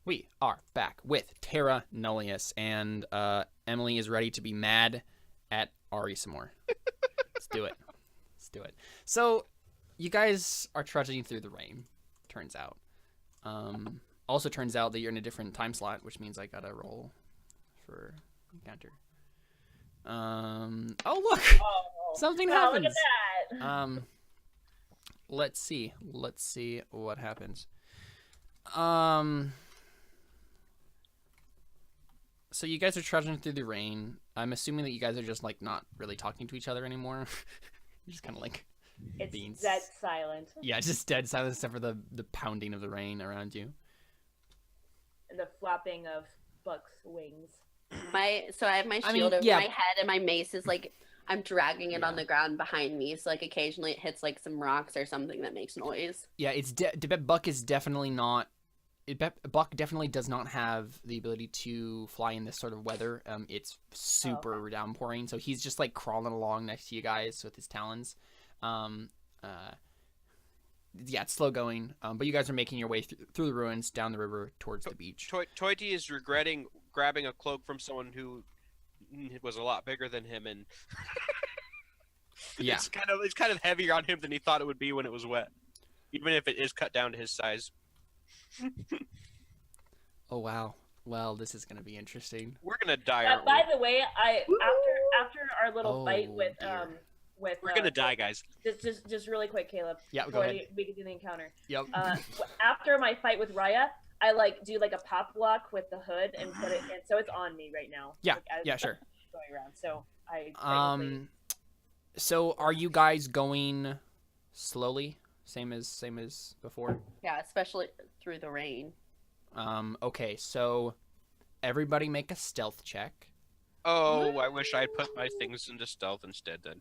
We are back with Terra Nullius, and Emily is ready to be mad at Ari some more. Let's do it. Let's do it. So, you guys are trudging through the rain, turns out. Also turns out that you're in a different time slot, which means I gotta roll for encounter. Oh look! Oh, Something oh, happens! look at that! Let's see. Let's see what happens. So you guys are trudging through the rain. I'm assuming that you guys are just like not really talking to each other anymore. You're just kind of like It's dead silent. Yeah, just dead silence except for the pounding of the rain around you. And the flapping of Buck's wings. So I have my shield over yeah. my head, and my mace is like I'm dragging it on the ground behind me. So like occasionally it hits like some rocks or something that makes noise. Yeah, it's Buck is definitely not. Buck definitely does not have the ability to fly in this sort of weather. It's super downpouring, so he's just like crawling along next to you guys with his talons. Yeah, it's slow going, but you guys are making your way through the ruins down the river towards the beach. Toity is regretting grabbing a cloak from someone who was a lot bigger than him, and yeah, it's kind of heavier on him than he thought it would be when it was wet, even if it is cut down to his size. Oh wow! Well, this is gonna be interesting. We're gonna die. By the way, after our little fight with we're gonna die, guys. Just really quick, Caleb. Yeah, go ahead. We can do the encounter. Yep. After my fight with Raya, I do like a pop block with the hood and put it in, so it's on me right now. Yeah. Like, yeah. Sure. Going around, so I. So are you guys going slowly? Same as before? Yeah, especially through the rain. Okay, so everybody make a stealth check. Oh, I wish I'd put my things into stealth instead then.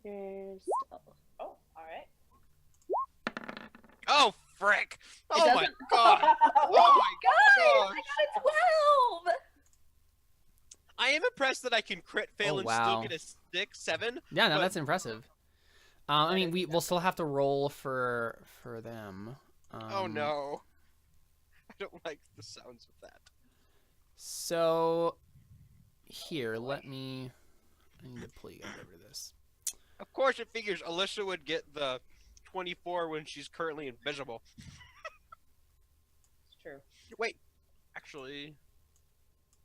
There's stealth. Oh, all right. Oh, frick! It Oh my doesn't- god! Oh my Guys, god! I got a 12! I am impressed that I can crit fail and wow. still get a 6, 7. Yeah, no, but- that's impressive. I mean, we'll still have to roll for them. Oh no. I don't like the sounds of that. So, here, I need to pull you guys over to this. Of course it figures Alyssa would get the 24 when she's currently invisible. It's true. Wait, actually,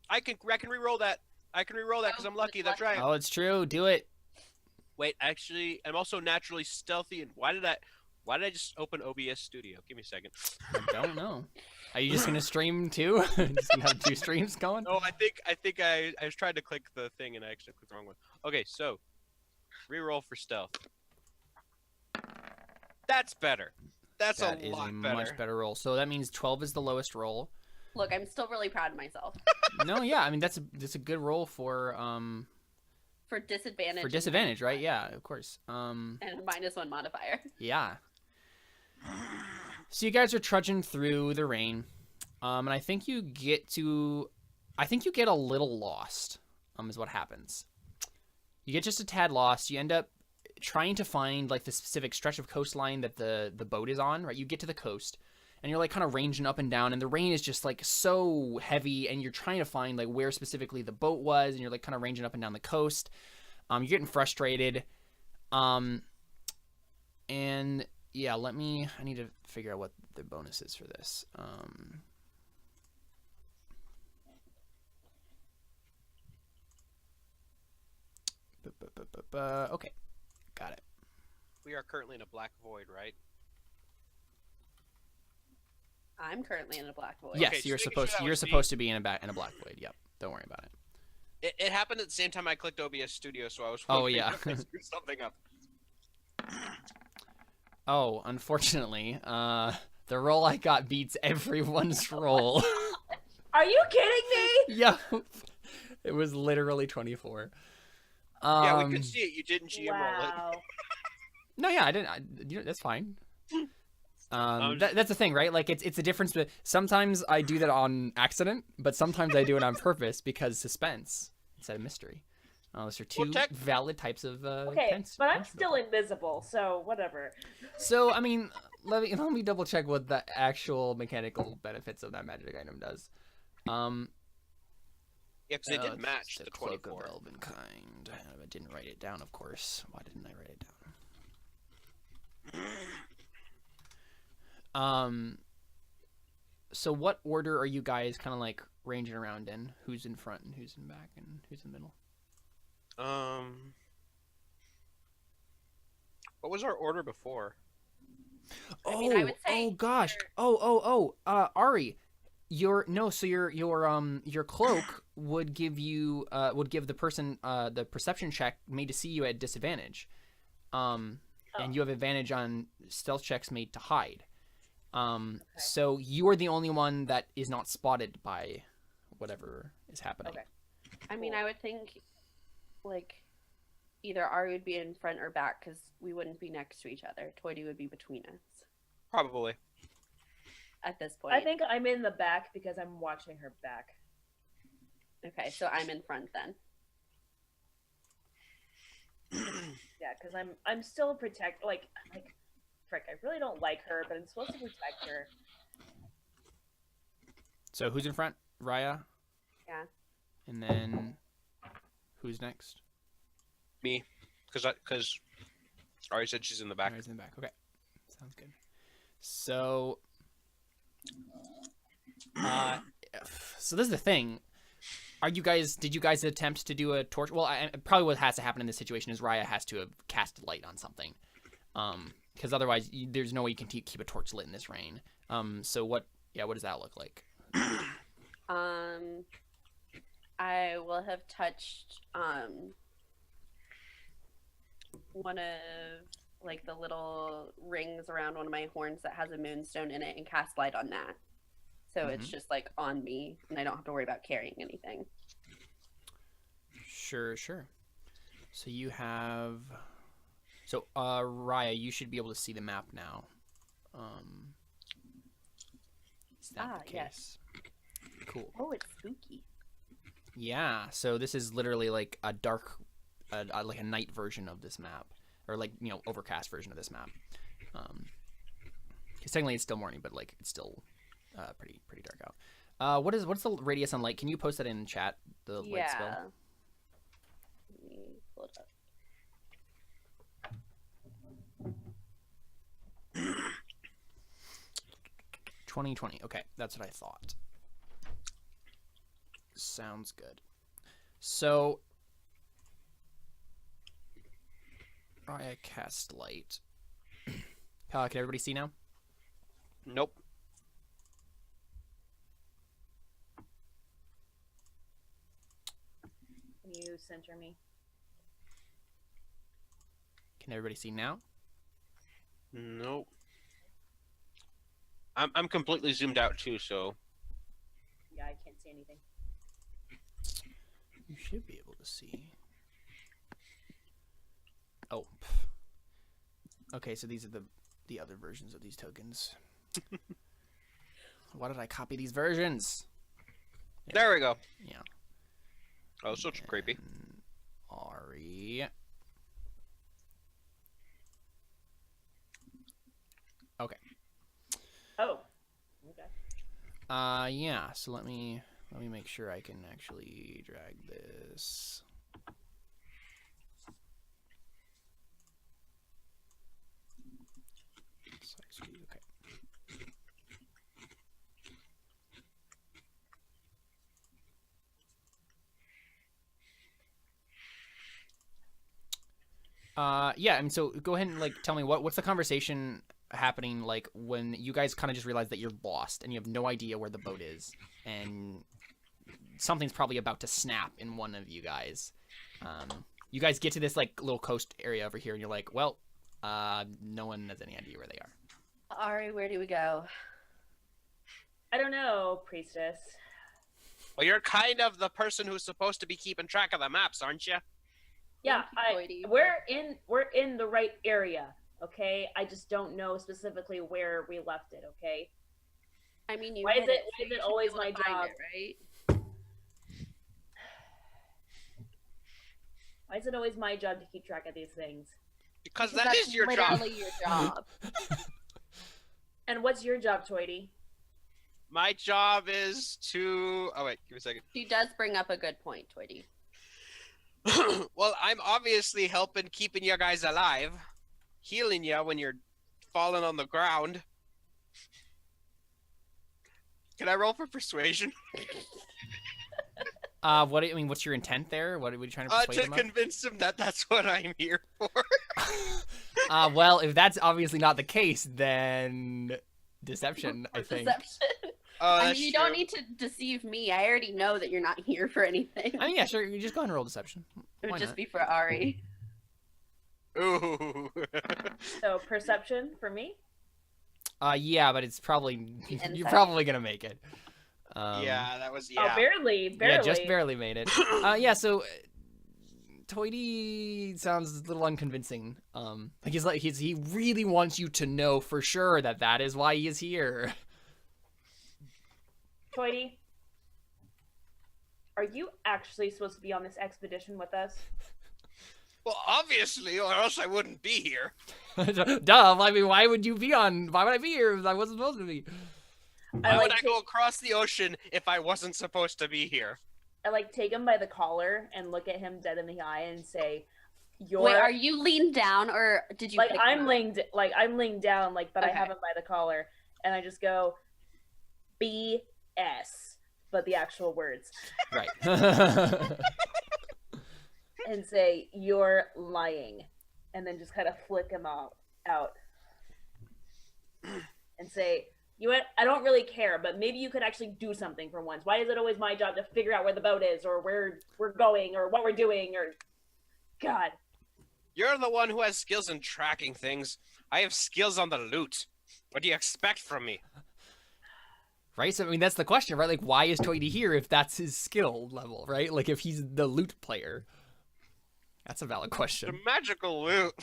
I can re-roll that. I can re-roll that because I'm lucky. That's right. Oh, it's true. Do it. Wait, actually, I'm also naturally stealthy. And why did I just open OBS Studio? Give me a second. I don't know. Are you just gonna stream too? Just gonna have 2 streams going? No, I think I was trying to click the thing and I actually clicked the wrong one. Okay, so re-roll for stealth. That's better. That is lot a better. much better roll. So that means 12 is the lowest roll. Look, I'm still really proud of myself. No, yeah, I mean that's a good roll for For disadvantage. For disadvantage, right? Yeah, of course. And a -1 modifier. Yeah. So you guys are trudging through the rain, and I think you get a little lost. Is what happens. You get just a tad lost. You end up trying to find like the specific stretch of coastline that the boat is on. Right? You get to the coast, and you're like kind of ranging up and down, and the rain is just like so heavy, and you're trying to find like where specifically the boat was, and you're like kind of ranging up and down the coast. You're getting frustrated, and yeah, I need to figure out what the bonus is for this. Okay, got it. We are currently in a black void, right? I'm currently in a black void. Yes, Okay, you're just making supposed sure that you're was supposed to be in a black void. Yep, don't worry about it. It happened at the same time I clicked OBS Studio, so I was Oh, wondering yeah. if I screwed something up. Oh, unfortunately, the roll I got beats everyone's roll. Are you kidding me? Yeah, it was literally 24. Yeah, we could see it. You didn't GM roll it. Wow. No, yeah, I didn't. That's fine. That's the thing, right? Like it's a difference. But sometimes I do that on accident, but sometimes I do it on purpose because suspense instead of mystery. Those are two valid types of Okay, tense. but I'm still invisible, so whatever. So I mean, let me double check what the actual mechanical benefits of that magic item does. Yeah, because they did it's match a the cloak 24. of elven kind. I didn't write it down, of course. Why didn't I write it down? So what order are you guys kind of like ranging around in? Who's in front and who's in back and who's in the middle? What was our order before? I mean, I would say oh gosh. Ari, your cloak would give you would give the person the perception check made to see you at disadvantage. And you have advantage on stealth checks made to hide. So you are the only one that is not spotted by whatever is happening. Okay. I mean, I would think, like, either Ari would be in front or back, because we wouldn't be next to each other. Toity would be between us Probably. at this point. I think I'm in the back because I'm watching her back. Okay, so I'm in front then. Yeah, because I'm still like frick. I really don't like her, but I'm supposed to protect her. So who's in front? Raya? Yeah. And then who's next? Me. Because Ari said she's in the back. Ari's in the back. Okay. Sounds good. So so this is the thing. Did you guys attempt to do a torch? Well, probably what has to happen in this situation is Raya has to have cast light on something. Because otherwise there's no way you can keep a torch lit in this rain. So what does that look like? I will have touched one of like the little rings around one of my horns that has a moonstone in it and cast light on that. So it's just like on me and I don't have to worry about carrying anything. Sure. So you have Raya, you should be able to see the map now. Is that the case? Yes. Cool. Oh, it's spooky. Yeah, so this is literally like a dark, like a night version of this map, or like overcast version of this map. Because technically it's still morning, but like it's still pretty dark out. What's the radius on light? Can you post that in chat? The light spell. Let me pull it up. 2020. Okay, that's what I thought. Sounds good. So, I cast light. Can everybody see now? Nope. Can you center me? Can everybody see now? Nope. I'm completely zoomed out too, so Yeah, I can't see anything. You should be able to see. Oh. Okay, so these are the other versions of these tokens. Why did I copy these versions? there we go. Yeah. Oh, so creepy. Ari. Okay. Oh. Okay. Yeah, so let me make sure I can actually drag this. Okay. Yeah, I mean, so go ahead and like tell me what's the conversation happening like when you guys kind of just realize that you're lost and you have no idea where the boat is and something's probably about to snap in one of you guys. You guys get to this like little coast area over here and you're like, well, no one has any idea where they are. Ari, where do we go? I don't know, priestess. Well, you're kind of the person who's supposed to be keeping track of the maps, aren't you? Yeah, Thank you, Toity. we're in the right area, okay? I just don't know specifically where we left it, okay? I mean, you Why is hit it- so why is you it should always be able to my find job? it, right? Why is it always my job to keep track of these things? Because Because that that's is your job. literally your job. And what's your job, Toity? My job is to. Oh wait, give me a second. She does bring up a good point, Twitty. Well, I'm obviously helping keeping you guys alive, healing you when you're falling on the ground. Can I roll for persuasion? What I mean, what's your intent there? What are you trying to persuade To him of? convince him that that's what I'm here for. Well, if that's obviously not the case, then deception, I think. Deception. Oh, I that's mean, you true. don't need to deceive me. I already know that you're not here for anything. I mean, yeah, sure. You just go ahead and roll deception. It would Why just not? be for Ari. Ooh. So perception for me. Yeah, but it's probably you're Insight. probably gonna make it. Yeah, that was Oh, barely. Yeah, just barely made it. Yeah, so Toity sounds a little unconvincing. He really wants you to know for sure that is why he is here. Toity, are you actually supposed to be on this expedition with us? Well, obviously, or else I wouldn't be here. Duh. I mean, why would I be here if I wasn't supposed to be? Why would I go across the ocean if I wasn't supposed to be here? I take him by the collar and look at him dead in the eye and say, "You're." Wait, are you leaned down or did you? Like pick I'm him up? laying down, but I Okay. have him by the collar, and I just go, "BS," but the actual words, Right. and say, "You're lying," and then just kind of flick him out, and say, "You know what? I don't really care, but maybe you could actually do something for once. Why is it always my job to figure out where the boat is, or where we're going, or what we're doing, or God." You're the one who has skills in tracking things. I have skills on the loot. What do you expect from me? Right? So, I mean, that's the question, right? Like, why is Toity here if that's his skill level, right? Like, if he's the loot player. That's a valid The question. magical loot.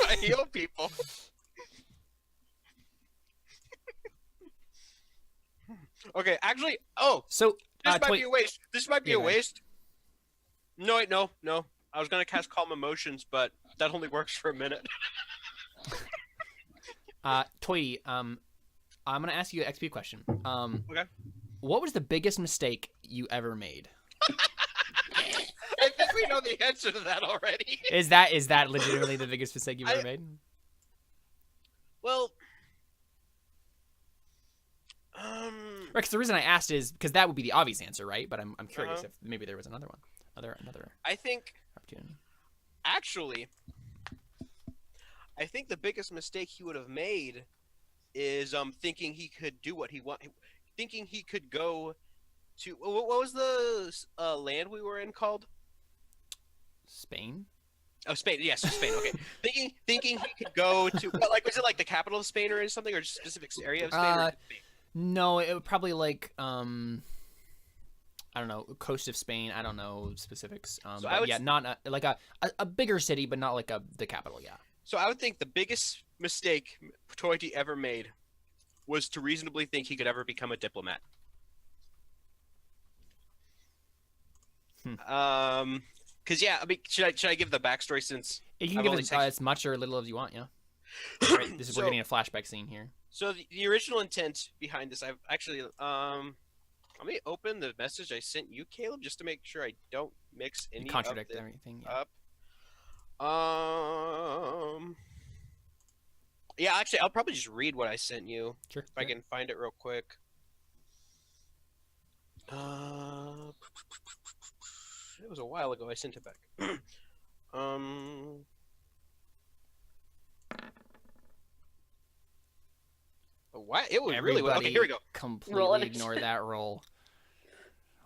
I heal people. Okay, actually, So, this might Toy- be a waste. This might be Yeah, a go ahead. waste. No, wait, no. I was gonna cast Calm Emotions, but that only works for a minute. Toity, I'm gonna ask you an XP question. Okay. What was the biggest mistake you ever made? I think we know the answer to that already. Is that legitimately the biggest mistake you've ever made? Well, Right, 'cause the reason I asked is because that would be the obvious answer, right? But I'm curious Uh-huh. if maybe there was another one, another I think opportunity. actually, I think the biggest mistake he would have made is thinking he could do what he thinking he could go to what was the land we were in called? Spain? Oh, Spain. Yes, Spain. Okay. thinking he could go to was it the capital of Spain or something, or just a specific area of Spain? Or Spain? No, it would probably I don't know, coast of Spain. I don't know specifics. So But I would yeah, not a bigger city, but not the capital. Yeah. So I would think the biggest mistake Toity ever made was to reasonably think he could ever become a diplomat. Because yeah, I mean, should I give the backstory since You can I've give only it text- as much or little as you want. Yeah. Right, we're So- getting a flashback scene here. So the original intent behind this, I've actually let me open the message I sent you, Caleb, just to make sure I don't mix any You contradict of them everything. Yeah. up. Yeah, actually, I'll probably just read what I sent you Sure. if I can find it real quick. It was a while ago I sent it back. What? It was really well. Okay, here we go. Completely Roll ignore that roll.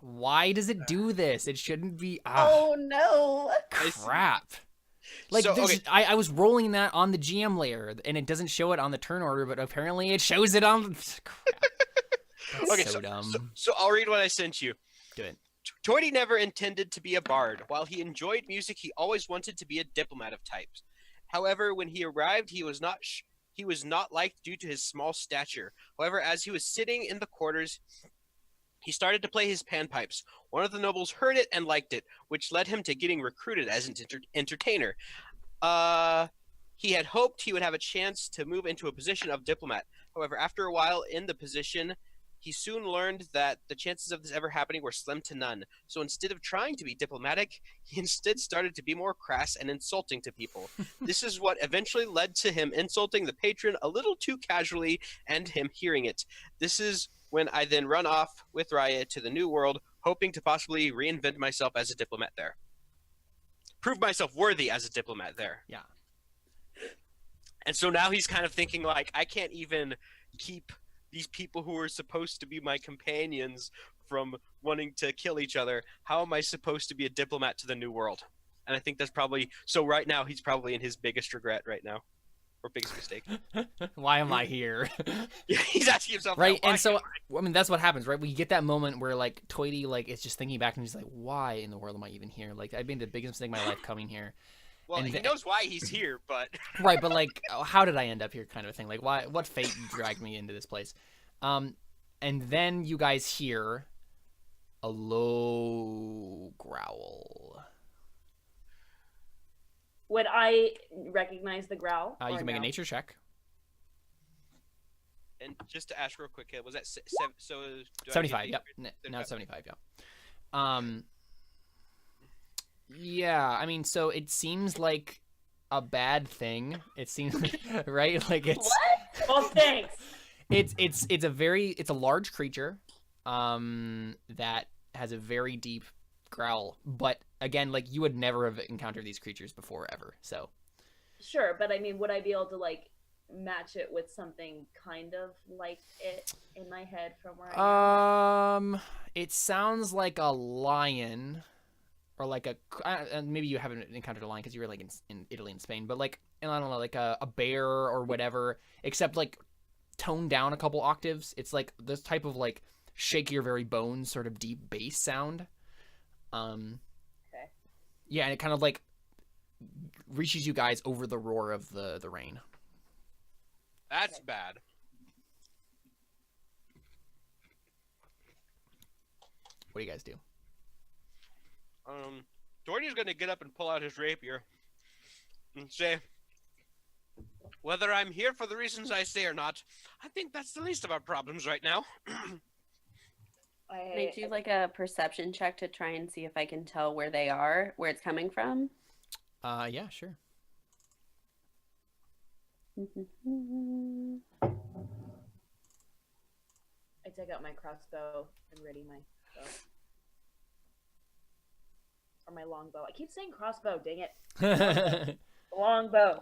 Why does it do this? It shouldn't be. Oh no! Crap. Like So, this, okay. I was rolling that on the GM layer, and it doesn't show it on the turn order, but apparently it shows it on. Crap. That's Okay, so dumb. So I'll read what I sent you. Do it. Toity never intended to be a bard. While he enjoyed music, he always wanted to be a diplomat of types. However, when he arrived, he was not liked due to his small stature. However, as he was sitting in the quarters, he started to play his panpipes. One of the nobles heard it and liked it, which led him to getting recruited as an entertainer. He had hoped he would have a chance to move into a position of diplomat. However, after a while in the position, he soon learned that the chances of this ever happening were slim to none. So instead of trying to be diplomatic, he instead started to be more crass and insulting to people. This is what eventually led to him insulting the patron a little too casually and him hearing it. This is when I then run off with Raya to the New World, hoping to possibly reinvent myself as a diplomat there. Prove myself worthy as a diplomat there. Yeah. And so now he's kind of thinking like, I can't even keep these people who are supposed to be my companions from wanting to kill each other. How am I supposed to be a diplomat to the New World? And I think that's probably, so right now he's probably in his biggest regret right now. Or biggest mistake. Why am I here? Yeah, he's asking himself Right, that, why and so am I mean that's what happens, right? We get that moment where like Toity like is just thinking back and he's like, why in the world am I even here? Like I've made the biggest mistake of my life coming here. Well, and he knows why he's here, but Right, but like how did I end up here kind of a thing? Like what fate dragged me into this place? And then you guys hear a low growl. Would I recognize the growl? You or can make a no? nature check. and just to ask real quick, was that so? Do I 75, get yep. the- Now it's 75, yeah. Yeah, I mean, so it seems like a bad thing. It seems right, like it's What? Oh, thanks. it's a large creature, that has a very deep growl. But again, like you would never have encountered these creatures before ever. So Sure, but I mean, would I be able to like match it with something kind of like it in my head from where I am? it sounds like a lion. Or like maybe you haven't encountered a lion because you were like in Italy and Spain, but like, and I don't know, like a bear or whatever, except like toned down a couple octaves. It's like this type of like shake your very bones sort of deep bass sound. Okay. Yeah, and it kind of like reaches you guys over the roar of the rain. That's bad. What do you guys do? Doherty's gonna get up and pull out his rapier and say, whether I'm here for the reasons I say or not, I think that's the least of our problems right now. Can I do like a perception check to try and see if I can tell where they are, where it's coming from? Yeah, sure. I take out my crossbow and ready my bow. Or my longbow. I keep saying crossbow, dang it. Longbow.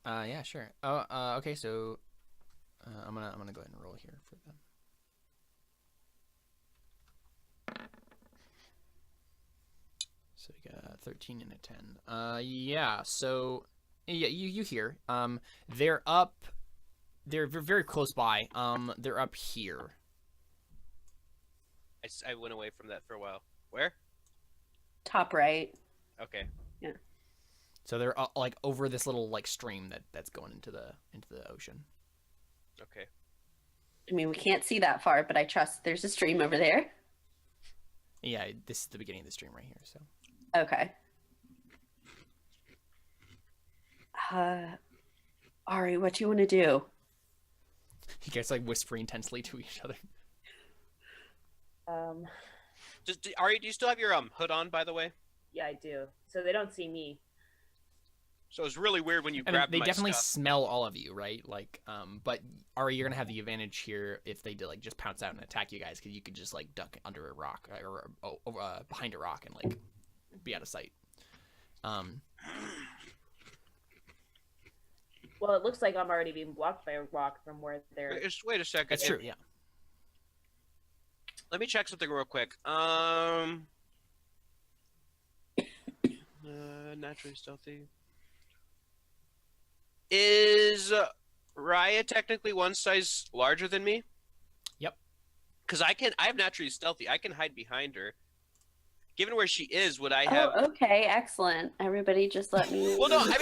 Yeah, sure. Oh, okay, so I'm gonna go ahead and roll here for them. So we got 13 and a 10. Yeah. So yeah, you hear. They're up. They're very close by. They're up here. I went away from that for a while. Where? Top right. Okay. So they're like over this little like stream that's going into the ocean. Okay. I mean, we can't see that far, but I trust there's a stream over there. Yeah, this is the beginning of the stream right here. So. Okay. Ari, what do you want to do? You guys like whisper intensely to each other. Ari, do you still have your hood on, by the way? Yeah, I do. So they don't see me. So it's really weird when you I mean, grab they my definitely stuff. smell all of you, right? Like, but Ari, you're gonna have the advantage here if they did like just pounce out and attack you guys, because you could just like duck under a rock or behind a rock and like be out of sight. Well, it looks like I'm already being blocked by a rock from where they're. Wait a second. That's true. Yeah. Let me check something real quick. Naturally stealthy. Is Raya technically one size larger than me? Yep. Because I have naturally stealthy. I can hide behind her. Given where she is, would I have? Oh, okay, excellent. Everybody, just let me. Well, no. I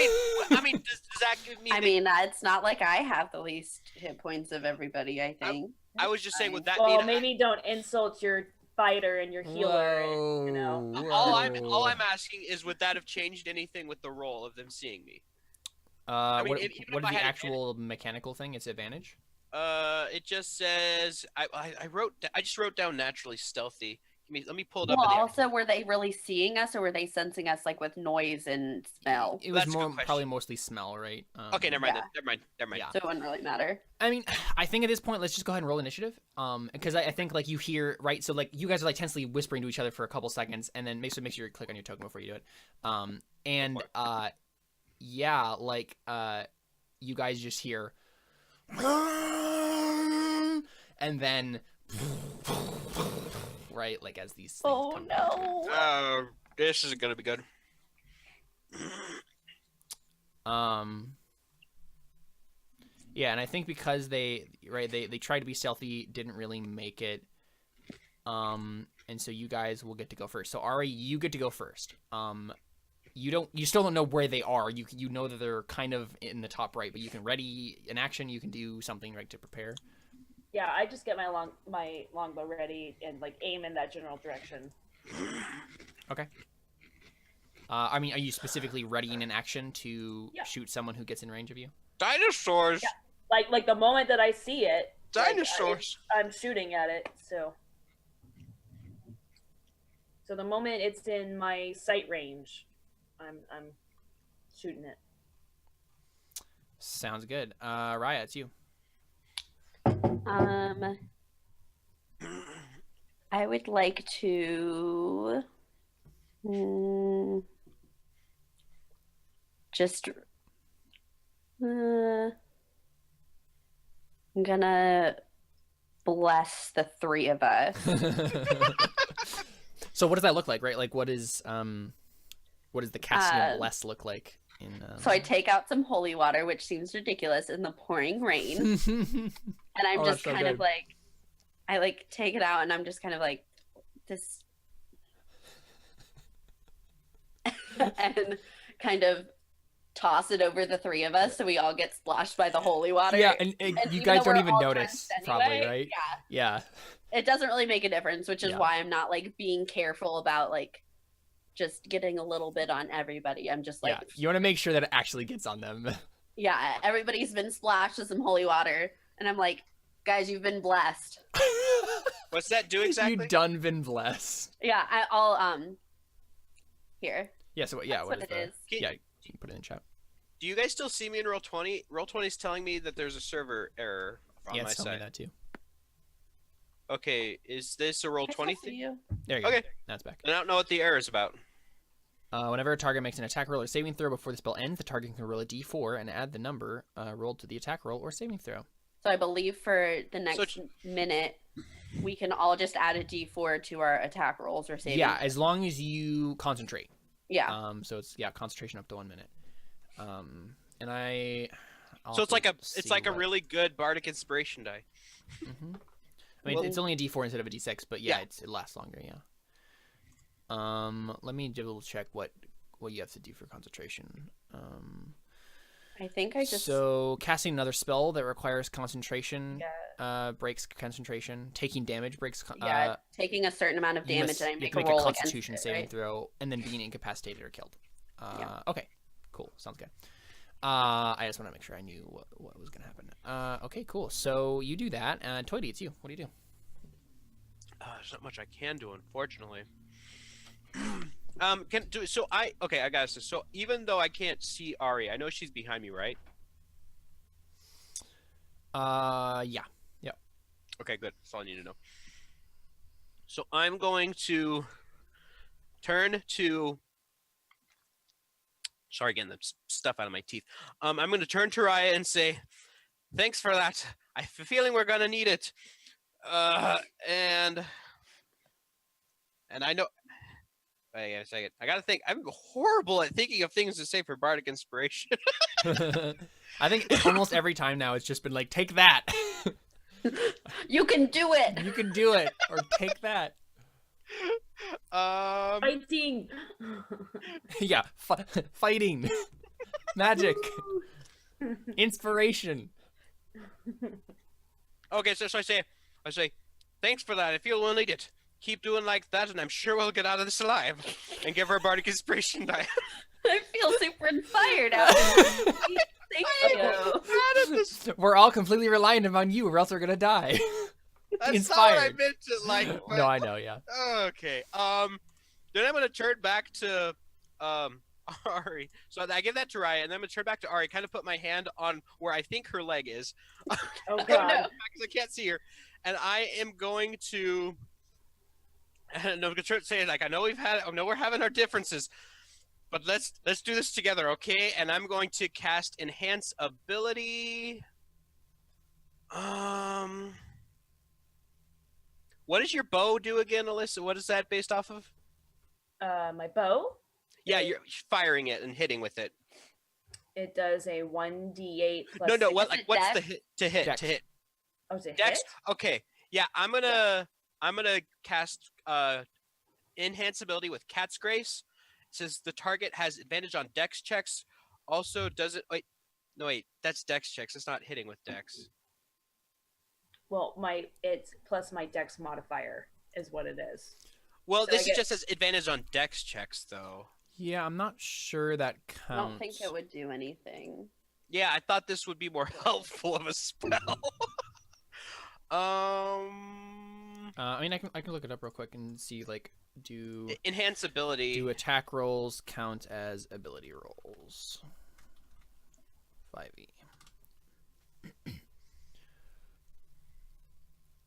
mean, does that give me? I mean, it's not like I have the least hit points of everybody. I think. I was just saying, would that Well, mean? maybe don't insult your fighter and your healer. And, you know. All I'm asking is, would that have changed anything with the role of them seeing me? What even is if I the had actual mechanical thing? It's advantage. It just says I just wrote down naturally stealthy. Let me pull it up. Well, in the- also, were they really seeing us, or were they sensing us like with noise and smell? It was That's a good probably question. mostly smell, right? Okay, never mind. Yeah. Then. Never mind. Yeah. So it wouldn't really matter. I mean, I think at this point, let's just go ahead and roll initiative. Because I think like you hear, right? So like you guys are like tensely whispering to each other for a couple seconds, and then make sure you click on your token before you do it. Yeah, like you guys just hear, and then, right, like as these. Things Oh come down. no! This isn't gonna be good. Yeah, and I think because they tried to be stealthy, didn't really make it. And so you guys will get to go first. So Ari, you get to go first. You still don't know where they are. You know that they're kind of in the top right, but you can ready an action. You can do something right to prepare. Yeah, I just get my longbow ready and like aim in that general direction. Okay. I mean, are you specifically readying an action to Yeah. shoot someone who gets in range of you? Dinosaurs. Yeah. Like the moment that I see it, Dinosaurs. I'm shooting at it. So the moment it's in my sight range, I'm shooting it. Sounds good. Raya, it's you. I would like to just I'm gonna bless the three of us. So what does that look like, right? Like what does the casting of bless look like in So I take out some holy water, which seems ridiculous in the pouring rain. And I'm Oh, just that's so kind of good. like, I like take it out and I'm just kind of like, this. And kind of toss it over the three of us so we all get splashed by the holy water. Yeah, and And you even guys though don't we're even all notice, drenched probably, anyway, right? Yeah. Yeah. It doesn't really make a difference, which is Yeah. why I'm not like being careful about like just getting a little bit on everybody. I'm just like, Yeah. You want to make sure that it actually gets on them. yeah, everybody's been splashed with some holy water. And I'm like, guys, you've been blessed. What's that do exactly? You done been blessed. Yeah, I'll here. Yeah. So yeah, That's what what is it the? is. Yeah, you can put it in chat. Do you guys still see me in roll 20? Roll 20 is telling me that there's a server error on Yeah, my it's telling me side. that too. Okay, is this a roll I 20 still see thing? you. There you go. Okay. That's back. I don't know what the error is about. Whenever a target makes an attack roll or saving throw before the spell ends, the target can roll a d4 and add the number rolled to the attack roll or saving throw. So I believe for the next minute, we can all just add a d4 to our attack rolls or saving. Yeah, as long as you concentrate. Yeah. So it's concentration up to 1 minute. And I'll So it's like have to see a what- really good bardic inspiration die. Mhm. I mean, Well- it's only a d4 instead of a d6, but yeah, Yeah. it lasts longer. Yeah. Let me double check what you have to do for concentration. I think I just. So casting another spell that requires concentration breaks concentration. Taking damage breaks. Taking a certain amount of You damage must and I make a make roll a Constitution against it, saving right? throw, and then being incapacitated or killed. Yeah. Okay, cool. Sounds good. I just want to make sure I knew what was gonna happen. Okay, cool. So you do that. Toity, it's you. What do you do? There's not much I can do, unfortunately. I got this. So even though I can't see Ari, I know she's behind me, right? Yeah. Okay, good. That's all I need to know. So I'm going to turn to. Sorry, getting the stuff out of my teeth. I'm going to turn to Raya and say, "Thanks for that. I have a feeling we're gonna need it." And I know. Wait a second. I gotta think. I'm horrible at thinking of things to say for bardic inspiration. I think almost every time now it's just been like, take that. You can do it. You can do it, or take that. Fighting. Yeah, fighting, magic, inspiration. Okay, so I say, thanks for that. I feel we'll need it. Keep doing like that, and I'm sure we'll get out of this alive. And give her a bardic inspiration die. I feel super inspired after this. Thank you. We're all completely reliant upon you, or else we're gonna die. That's not what I Inspired. meant to like. But, No, I know, yeah. okay. Then I'm gonna turn back to Ari. So I give that to Raya, and then I'm gonna turn back to Ari. Kind of put my hand on where I think her leg is. Oh Oh, god. no. Because I can't see her, and I am going to. And I'm gonna say like I know we're having our differences, but let's do this together, okay? And I'm going to cast enhance ability. What does your bow do again, Alyssa? What is that based off of? My bow. Yeah, you're firing it and hitting with it. It does a 1d8 plus. No, what Is like it what's dex? the hit to hit Dex. to hit? Oh, is it Dex. hit? Okay, yeah, I'm gonna cast enhance ability with Cat's Grace. It says the target has advantage on Dex checks. Also, does it? Wait, that's Dex checks. It's not hitting with Dex. Well, it's plus my dex modifier is what it is. Well, So this I is get- just says advantage on Dex checks, though. Yeah, I'm not sure that I counts. don't think it would do anything. Yeah, I thought this would be more helpful of a spell. I mean, I can look it up real quick and see, like, do Enhance ability. attack rolls count as ability rolls? 5e.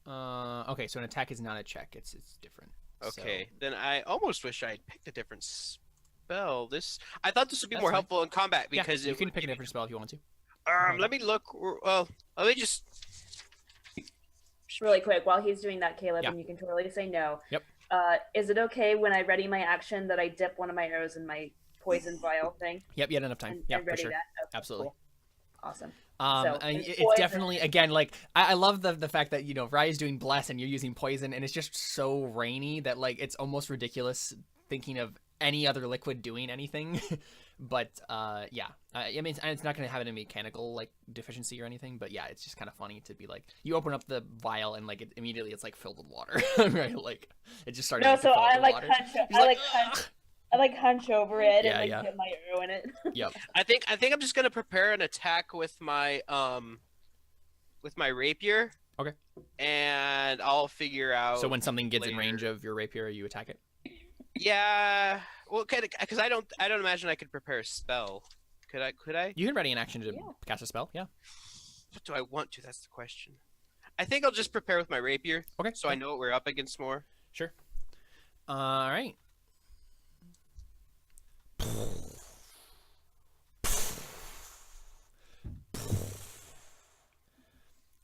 Okay, so an attack is not a check. It's different. Okay, then I almost wish I had picked a different spell. I thought this would be That's more fine. helpful in combat Yeah, because you it can would pick a give- different spell if you want to. Let me look. Well, let me just. Just really quick, while he's doing that, Caleb, Yeah. and you can totally say no. Yep. Is it okay when I ready my action that I dip one of my arrows in my poison vial thing? Yep, you had enough time. And, Yeah, and for ready sure. that? Okay, Absolutely. cool. Awesome. I So, mean, and it's poison- definitely, again, like, I love the fact that, you know, Raya's doing bless and you're using poison, and it's just so rainy that, like, it's almost ridiculous thinking of any other liquid doing anything. But, yeah. I mean, it's not going to have any mechanical, like, deficiency or anything, but yeah, it's just kind of funny to be like, you open up the vial and, like, immediately it's, like, filled with water, right? Like, it just started No, to so fill up I with like water. hunch. He's I like, like hunch over it Yeah, and like yeah. dip my arrow in it. Yep. I think I'm just gonna prepare an attack with my rapier. Okay. And I'll figure out. So when something gets in later. range of your rapier, you attack it? Yeah. Well, because I don't imagine I could prepare a spell. Could I? You can ready an action to Yeah. cast a spell, yeah. What do I want to? That's the question. I think I'll just prepare with my rapier. Okay. So I know what we're up against more. Sure. All right.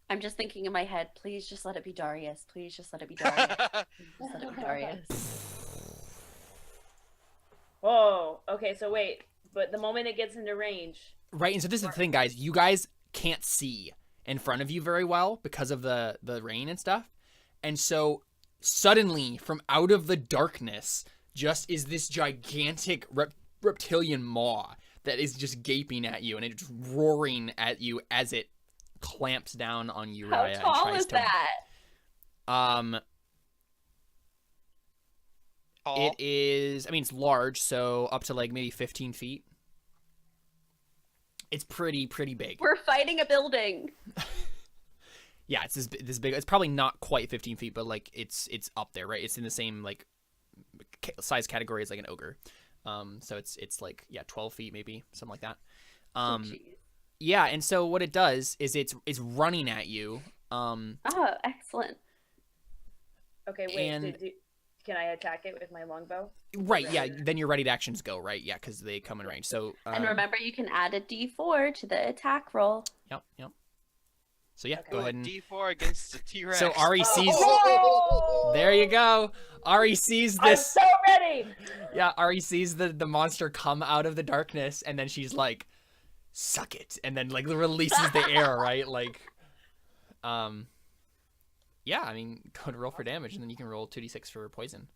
I'm just thinking in my head, please just let it be Darius. Please just let it be Darius. Just let it be Darius. Whoa. Okay, so wait. But the moment it gets into range, Right, and so this is the thing, guys. You guys can't see in front of you very well because of the rain and stuff. And so suddenly, from out of the darkness, just is this gigantic reptilian maw that is just gaping at you, and it's roaring at you as it clamps down on you, How Raya, and tall tries is to... that? Tall. It is, I mean, it's large, so up to like maybe 15 feet. It's pretty big. We're fighting a building. Yeah, it's this big. It's probably not quite 15 feet, but like it's up there, right? It's in the same like size category as like an ogre. So it's like 12 feet maybe, something like that. Oh, jeez. Yeah, and so what it does is it's running at you. Oh, excellent. okay, wait. And- Can I attack it with my longbow? Right, yeah. Then your ready actions go, right? Yeah, because they come in range. So And remember, you can add a D4 to the attack roll. Yep. So yeah, Okay. go ahead and. D4 against the T-Rex. So Ari sees. Oh! There you go. Ari sees I'm this. so ready. Yeah, Ari sees the monster come out of the darkness, and then she's like, "Suck it," and then like releases the air, right? Like, yeah. I mean, go and roll for damage, and then you can roll 2d6 for poison.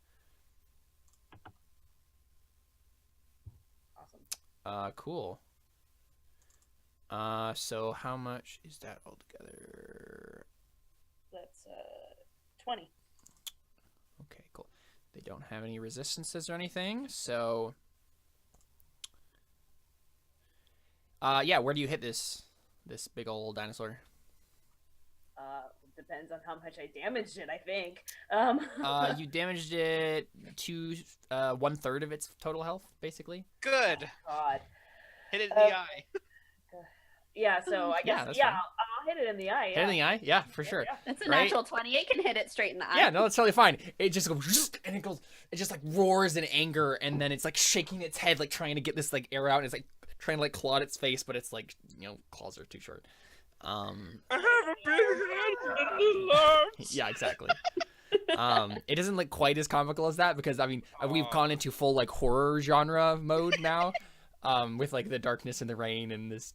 Awesome. Cool. So how much is that altogether? That's 20. Okay, cool. They don't have any resistances or anything, so. Yeah, where do you hit this? this big old dinosaur? Depends on how much I damaged it, I think. You damaged it to 1/3 of its total health, basically. Good. God. Hit it in the eye. Yeah, so I guess, that's yeah, fine. I'll hit it in the eye. Hit it in the eye? Yeah, for sure. Yeah. It's a Right? natural 20. It can hit it straight in the eye. Yeah, no, it's totally fine. It just goes, and it just like roars in anger, and then it's like shaking its head, like trying to get this like air out, and it's like trying to like claw at its face, but it's like, claws are too short. I have a big head and little arms. Yeah, exactly. It isn't like quite as comical as that because I mean we've gone into full like horror genre mode now, with like the darkness and the rain and this.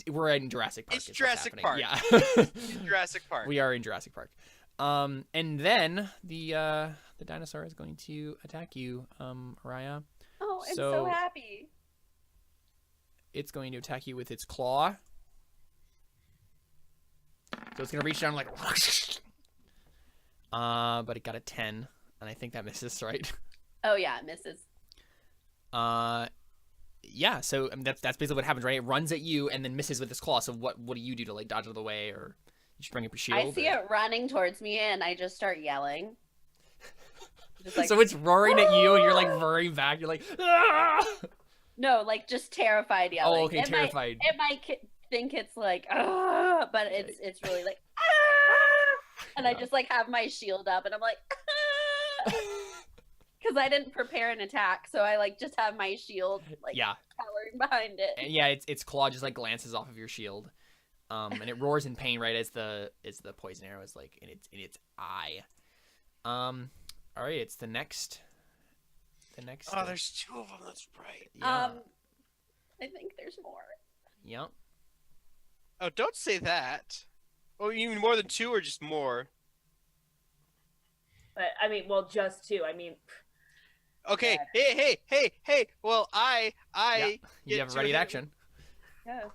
We're in Jurassic Park. It's is what's Jurassic happening. Park. Yeah. Jurassic Park. We are in Jurassic Park. And then the dinosaur is going to attack you, Raya. Oh, I'm So- so happy. It's going to attack you with its claw. So it's gonna reach down like, but it got a 10, and I think that misses, right? Oh yeah, it misses. Yeah. So I mean, that's basically what happens, right? It runs at you and then misses with its claw. So what do you do to like dodge out of the way, or you just bring up your shield? I see it running towards me, and I just start yelling. Just like, So it's roaring at you, and you're like roaring back. You're like, ah! no, like just terrified yelling. Oh, okay, terrified. It might think it's like, ah, but it's really like, ah! And I just like have my shield up, and I'm like, because I didn't prepare an attack, so I like just have my shield like Yeah. cowering behind it. And yeah, its claw just like glances off of your shield, and it roars in pain right as the poison arrow is like in its eye. All right, it's the next. Oh, there's 2 of them. That's right. Yeah. I think there's more. Yep. Oh, don't say that. Oh, you mean more than 2 or just more? But I mean, well, just 2. I mean, Okay. Yeah. Hey. Well, I. You get have a to ready hit- action. yeah.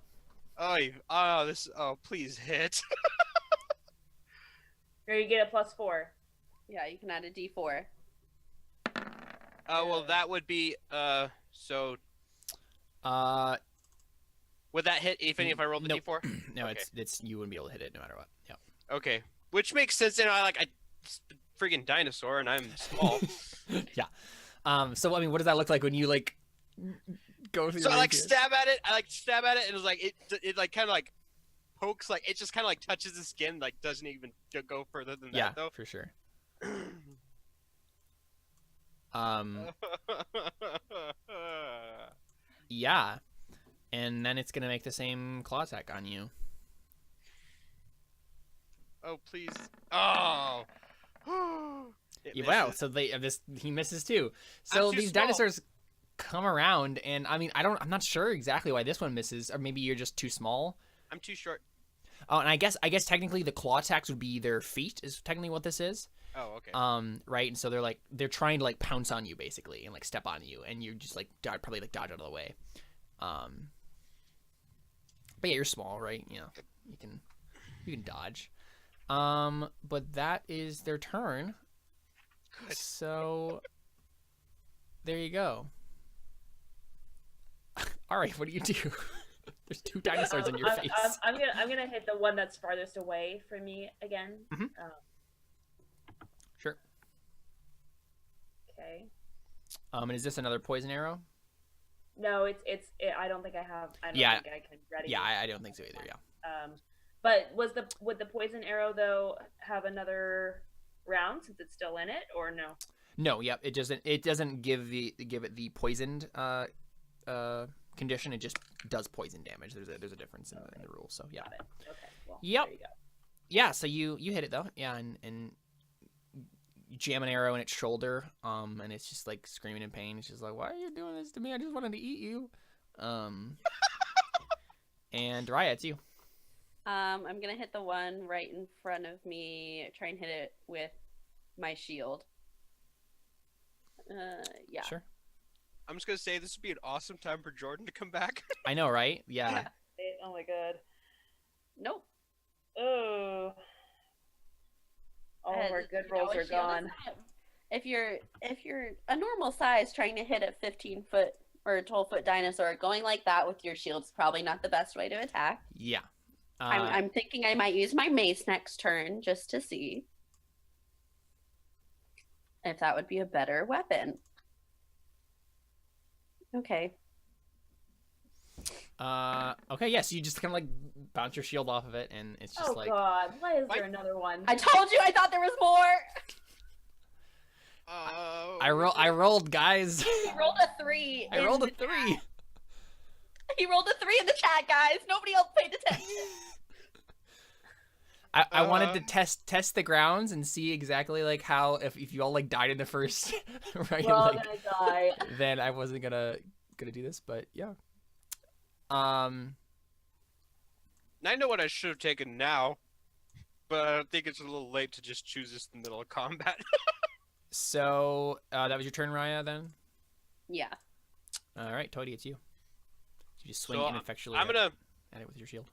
Oh, please hit. Or you get a +4. Yeah, you can add a D4. Well, that would be so. Would that hit if I rolled the Nope. D4? No, Okay. it's you wouldn't be able to hit it no matter what. Yeah. Okay, which makes sense. And I friggin' dinosaur, and I'm small. Yeah. So I mean, what does that look like when you like go through? So your I range here? stab at it. And it's like it like kind of like pokes, like it just kind of like touches the skin, like doesn't even go further than Yeah, that though. for sure. Yeah, and then it's gonna make the same claw attack on you. Oh please! Oh. It Yeah, wow. misses. So he misses too. So too these small. dinosaurs come around, and I mean, I'm not sure exactly why this one misses, or maybe you're just too small. I'm too short. Oh, and I guess technically the claw attacks would be their feet, is technically what this is. Oh, okay. Right, and so they're trying to like pounce on you basically and like step on you, and you just like probably like dodge out of the way. But yeah, you're small, right? You know, you can dodge. But that is their turn. Good. So there you go. All right, what do you do? There's 2 dinosaurs in your face. I'm gonna hit the one that's farthest away from me again. Mhm. Sure. Okay. And is this another poison arrow? No, I don't think I have. I don't Yeah. think I can ready. Yeah, I don't think so either. Yeah. But would the poison arrow though have another round since it's still in it, or no? No, yep. It doesn't give it the poisoned condition. It just does poison damage. There's a difference in the rules. So yeah. Got it. Okay. Well, Yep. There you go. Yeah. So you hit it though. Yeah, and you jam an arrow in its shoulder. And it's just like screaming in pain. It's just like, why are you doing this to me? I just wanted to eat you. And Raya, it's you. I'm gonna hit the one right in front of me. Try and hit it with my shield. Yeah. Sure. I'm just gonna say this would be an awesome time for Jordan to come back. I know, right? Yeah. Oh my god. Nope. Oh. All of our good rolls are gone. If you're a normal size trying to hit a 15-foot or a 12-foot dinosaur, going like that with your shield's probably not the best way to attack. Yeah. I'm thinking I might use my mace next turn just to see if that would be a better weapon. Okay. Okay, yeah, so you just kind of like bounce your shield off of it, and it's just Oh like God, why is there another one? I told you I thought there was more. I rolled, guys. He rolled a 3. I rolled a 3. He rolled a 3 in the chat, guys. Nobody else paid attention. I wanted to test the grounds and see exactly like how if you all like died in the first right, We're all like, gonna die. then I wasn't gonna do this, but yeah. I know what I should have taken now, but I think it's a little late to just choose this in the middle of combat. So that was your turn, Raya. Then. Yeah. All right, Toady, it's you. You just swing So, ineffectually I'm gonna at it with your shield.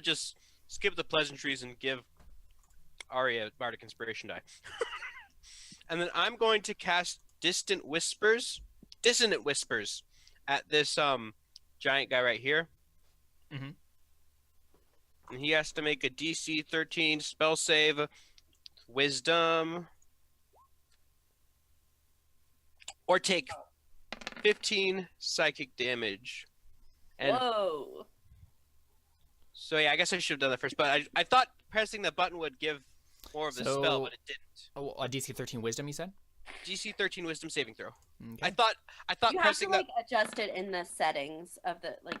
just skip the pleasantries and give Arya Bardic Inspiration die. And then I'm going to cast Dissonant Whispers at this giant guy right here. Mhm. And he has to make a DC 13 spell save, Wisdom, or take 15 psychic damage. And Whoa. so yeah, I guess I should have done that first, but I thought pressing the button would give more of the spell, but it didn't. Oh, a DC 13 Wisdom, you said? DC 13 Wisdom saving throw. Okay. I thought You have pressing to like adjust it in the settings of the like.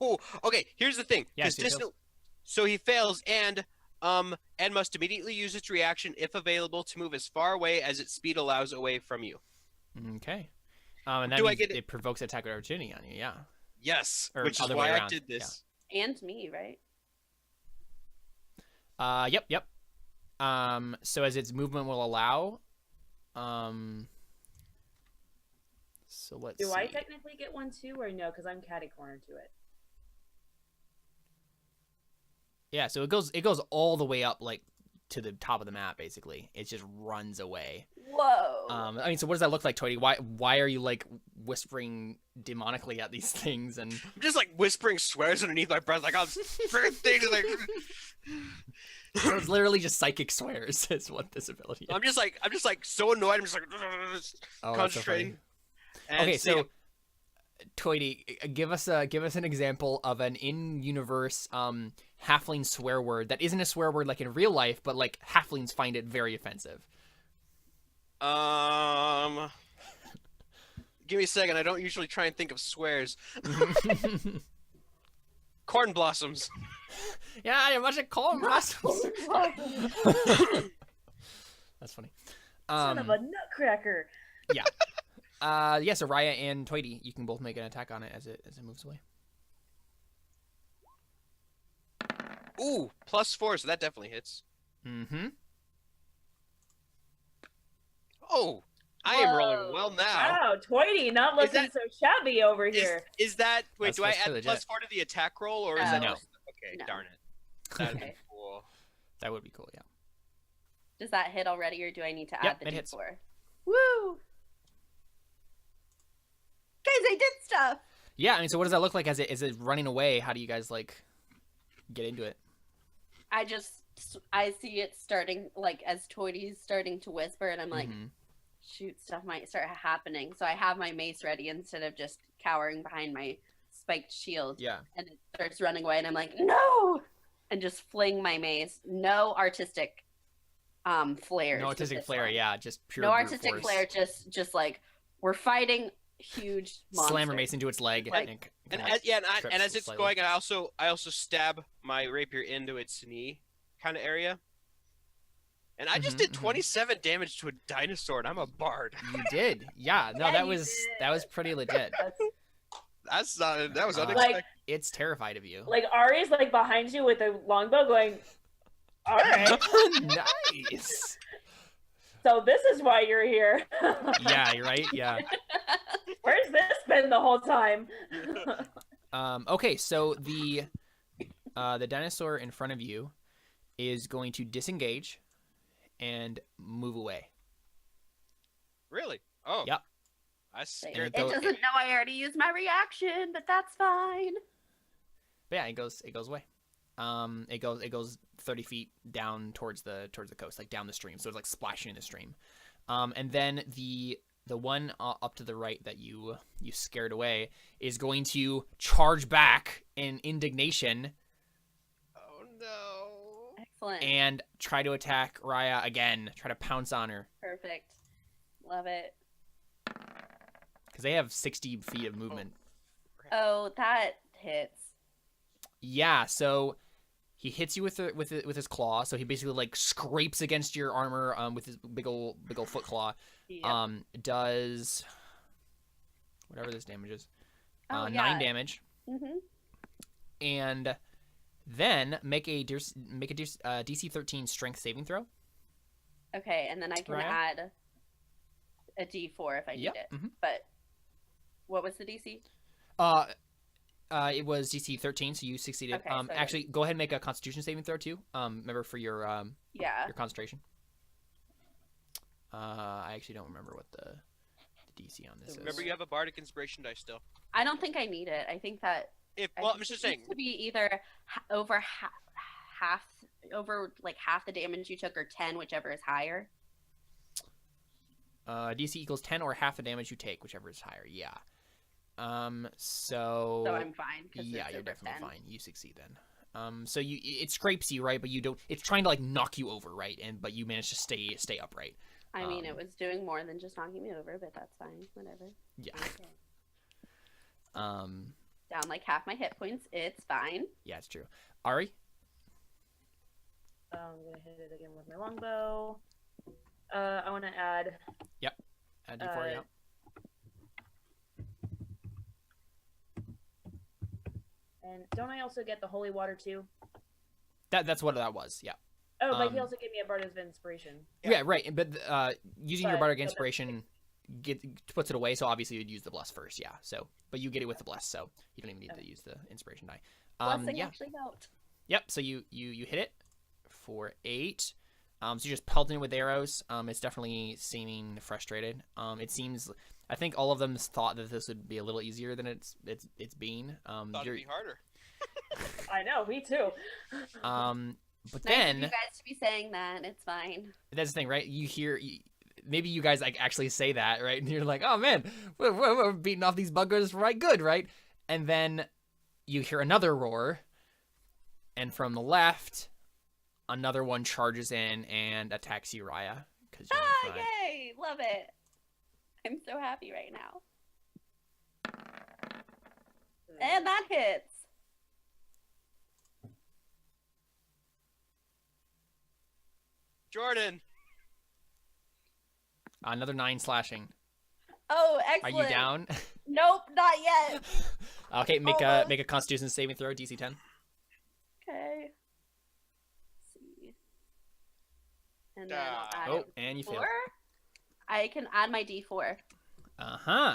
Oh, okay. Here's the thing. Yeah, 'Cause so he fails. so he fails, and must immediately use its reaction if available to move as far away as its speed allows away from you. Okay. And that Do I means get it? it provokes attack of opportunity on you. Yeah. Yes, Or which is other way why I around, did this. And me, right? Yep. So as its movement will allow, so let's Do see. I technically get one too, or no? Because I'm catty corner to it. Yeah, so it goes all the way up like to the top of the map. Basically, it just runs away. Whoa. I mean, so what does that look like, Toady? Why are you like whispering demonically at these things? And I'm just like whispering swears underneath my breath, like I'm freaking things like. so it's literally just psychic swears. Is what this ability is. I'm just like so annoyed. I'm just like Oh, that's so concentrating. funny. And Okay, so Toity, give us an example of an in-universe halfling swear word that isn't a swear word like in real life, but like halflings find it very offensive. Give me a second. I don't usually try and think of swears. Corn blossoms. Yeah, you're much a corn blossoms. That's funny. Son of a nutcracker. Yeah. So Raya and Toity, you can both make an attack on it as it moves away. Ooh, +4, so that definitely hits. Mm-hmm. Oh, I am rolling well now. Wow, Toity, not looking that- so shabby over here. Is that wait? That's- do I that's add legit. +4 to the attack roll, or is No. that No. Okay, No. darn it. That'd Okay. be cool. That would be cool. Yeah. Does that hit already, or do I need to Yep, add the it hits. D4? Woo! Guys, I did stuff. Yeah. I mean, so what does that look like as it running away? How do you guys like get into it? I see it starting, like, as Toity's starting to whisper, and I'm like, Mhm. shoot, stuff might start happening. So I have my mace ready instead of just cowering behind my spiked shield. Yeah. And it starts running away, and I'm like, no! And just fling my mace. No artistic flares. No with artistic this flair. one. Yeah, just pure. No brute artistic force. flair, just like, we're fighting huge monsters. Slam her mace into its leg. Like- And kinda as, and as it's slightly. going, I also stab my rapier into its knee kind of area. And I just Mhm, did mhm. 27 damage to a dinosaur, and I'm a bard. You did. Yeah. No, Yeah, that you was did. pretty legit. That was Uh, unexpected. Like, It's terrified of you. like Ari's like behind you with a longbow, going, "All right, Nice. so this is why you're here. Yeah, you're right. Yeah. Where's this been the whole time?" Okay, so the dinosaur in front of you is going to disengage and move away. Really? Oh. Yep. I It scared go- doesn't know I already used my reaction, but that's fine. But yeah, it goes away. It goes 30 feet down towards the coast, like down the stream. So it's like splashing in the stream. And then the one up to the right that you scared away is going to charge back in indignation. Oh no! Excellent. And try to attack Raya again. Try to pounce on her. Perfect. Love it. Because they have 60 feet of movement. Oh, that hits. Yeah, so he hits you with his claw. So he basically like scrapes against your armor with his big ol' foot claw. Yep. Does whatever this damage is. 9 damage. Mm-hmm. And then make a DC 13 strength saving throw. Okay, and then I can Raya? add a D4 if I need it. Mhm. But what was the DC? It was DC 13, so you succeeded. Okay, so actually, go ahead and make a Constitution saving throw too. Remember for your Yeah. concentration. I actually don't remember what the DC on this is. Remember, you have a bardic inspiration die still. I don't think I need it. I think that I'm just saying. it needs to be either over half the damage you took, or 10, whichever is higher. DC equals 10 or half the damage you take, whichever is higher. Yeah. So I'm fine. 'Cause yeah, it's you're over definitely 10. fine. You succeed then. So it scrapes you, right? But you don't. It's trying to like knock you over, right? But you manage to stay upright. I mean, it was doing more than just knocking me over, but that's fine. Whatever. Yeah. Okay. Um. Down like half my hit points. It's fine. Yeah, it's true. Ari. I'm gonna hit it again with my longbow. I want to add. Add D4. Yeah. And don't I also get the holy water too? That's what that was. Yeah. Oh, but he Um, also gave me a bardic of inspiration. Yeah, right. But using your But- bardic but that's- inspiration puts it away. So obviously you'd use the bless first. Yeah. So, but you get it with the bless, so you don't even need to use the inspiration die. Blessing Yeah. actually helped. Yep. So you hit it for 8. So you're just pelting it with arrows. It's definitely seeming frustrated. It seems. I think all of them thought that this would be a little easier than it's been. Thought it'd be harder. I know, me too. But Nice then of you guys to be saying that. It's fine. that's the thing, right? You hear, maybe you guys like actually say that, right? And you're like, oh man, we're beating off these buggers right good, right? And then you hear another roar, and from the left, another one charges in and attacks you, Raya. Because Yay! Love it. I'm so happy right now. And that hits. Jordan. Another 9 slashing. Oh, Are excellent. you down? Nope, not yet. Okay, make Almost. a Constitution saving throw, DC 10. Okay. Let's see. And then I'll add Oh, it. and you failed. 4? I can add my D4,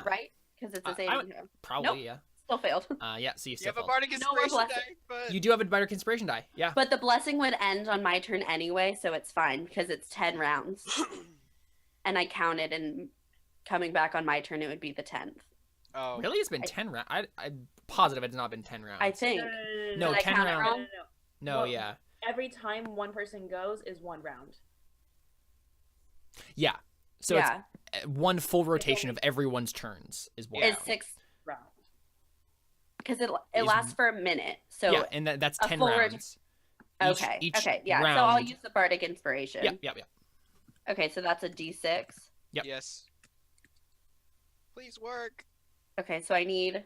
right? Because it's the same. Probably, yeah. Still failed. Yeah, so you You still have a failed. bardic No more inspiration blessing. die, but You do have a bardic inspiration die, yeah. But the blessing would end on my turn anyway, so it's fine because it's 10 rounds. And I counted, and coming back on my turn, it would be the 10th. oh, Really? It's been 10 rounds? I'm positive it's not been 10 rounds. I think. No, Did I 10 count it rounds. wrong? No, Well, yeah. Every time one person goes is one round. Yeah. So yeah, it's one full rotation of everyone's turns is one. it's round. 6 Round. because it Is- lasts for a minute. So Yeah, and that's a 10 full rounds. okay, Each okay, yeah. round. So I'll use the bardic inspiration. Yep. Okay, so that's a D6. Yep. yes. Please work. Okay, so I need.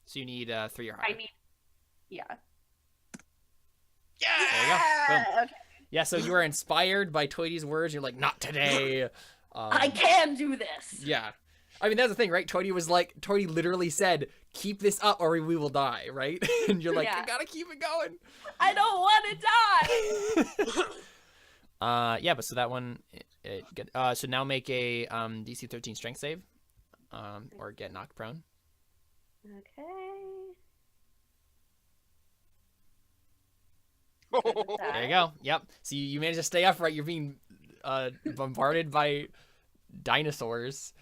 So you need 3 or higher. Yeah. Yeah. There you go. Boom. Okay. Yeah, so you are inspired by Toidy's words. You're like, not today. I can do this. Yeah. I mean, that's the thing, right? Toidy literally said, keep this up or we will die, right? And you're like, Yeah. I gotta keep it going. I don't want to die. Yeah, but so that one, so now make a DC 13 strength save, or get knocked prone. Okay. There you go. Yep. So you managed to stay upright. You're being bombarded by dinosaurs.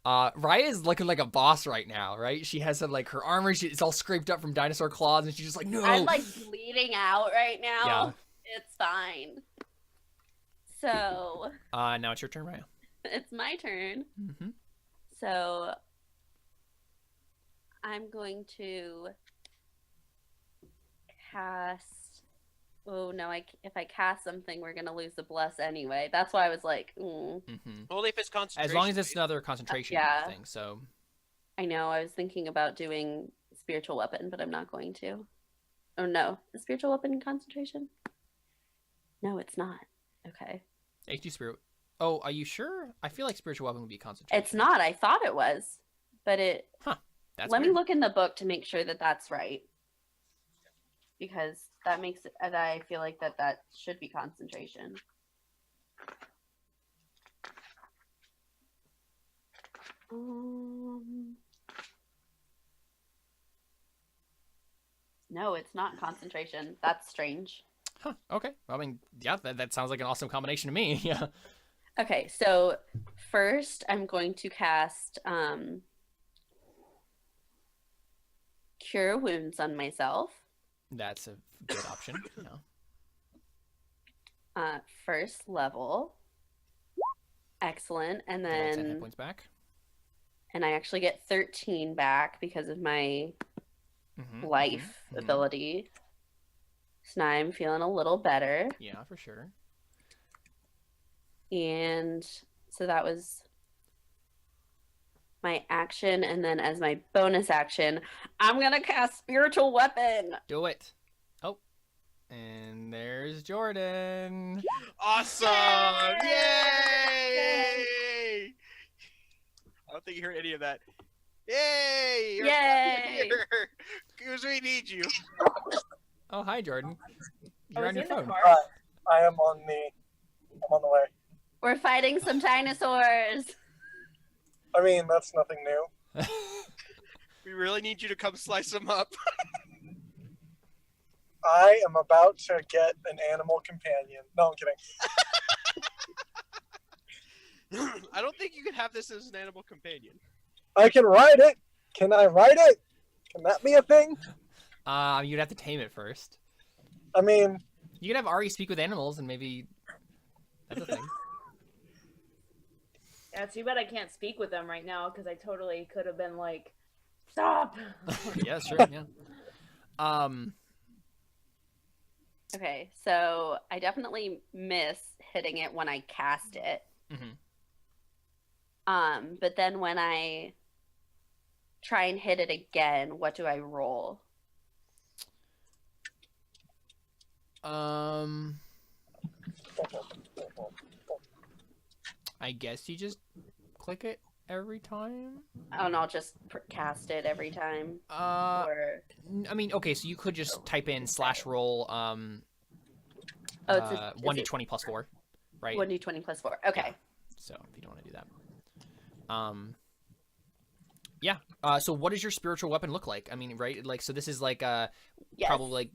Raya is looking like a boss right now, right? She has some, like, her armor, it's all scraped up from dinosaur claws, and she's just like, no! I'm like bleeding out right now. Yeah. It's fine. So. Now it's your turn, Raya. It's my turn. Mm-hmm. So I'm going to cast. Oh no! If I cast something, we're gonna lose the bless anyway. That's why I was like, Mm-hmm. Only if it's concentration. As long as it's another concentration yeah. thing, so. I know. I was thinking about doing spiritual weapon, but I'm not going to. Oh no! Is spiritual weapon concentration? No, it's not. Okay. HD spirit. Oh, are you sure? I feel like spiritual weapon would be concentration. It's not. I thought it was, but it. Huh. That's Let weird. me look in the book to make sure that that's right. Because that makes it, I feel like that should be concentration. No, it's not concentration. That's strange. Huh. Okay. I mean, yeah, that sounds like an awesome combination to me. Yeah. Okay, so first I'm going to cast Cure Wounds on myself. That's a good option. First level. Excellent. And Get all 10 hit then points back. and I actually get 13 back because of my life ability. So now I'm feeling a little better. Yeah, for sure. And so that was my action. And then as my bonus action, I'm going to cast Spiritual Weapon. Do it. Oh. And there's Jordan. Awesome! Yay! I don't think you heard any of that. Yay! You're Yay! Because we need you. Oh, hi, Jordan. You're was on your in the phone. car. I am on the way. We're fighting some dinosaurs. I mean, that's nothing new. We really need you to come slice them up. I am about to get an animal companion. No, I'm kidding. I don't think you could have this as an animal companion. I can ride it. Can I ride it? Can that be a thing? You'd have to tame it first. I mean, You could have Ari speak with animals, and maybe that's a thing. Yeah, too bad I can't speak with them right now because I totally could have been like, stop. Yeah, sure. Yeah. Okay, so I definitely miss hitting it when I cast it. But then when I try and hit it again, what do I roll? I guess you just click it every time. Oh, and I'll just cast it every time. Or... I mean, okay, so you could just type in /roll 1d20 plus 4, right? 1d20 plus 4. Okay. Yeah. So if you don't want to do that. Yeah. So what does your spiritual weapon look like? I mean, right? Like, so this is like Yes. probably like,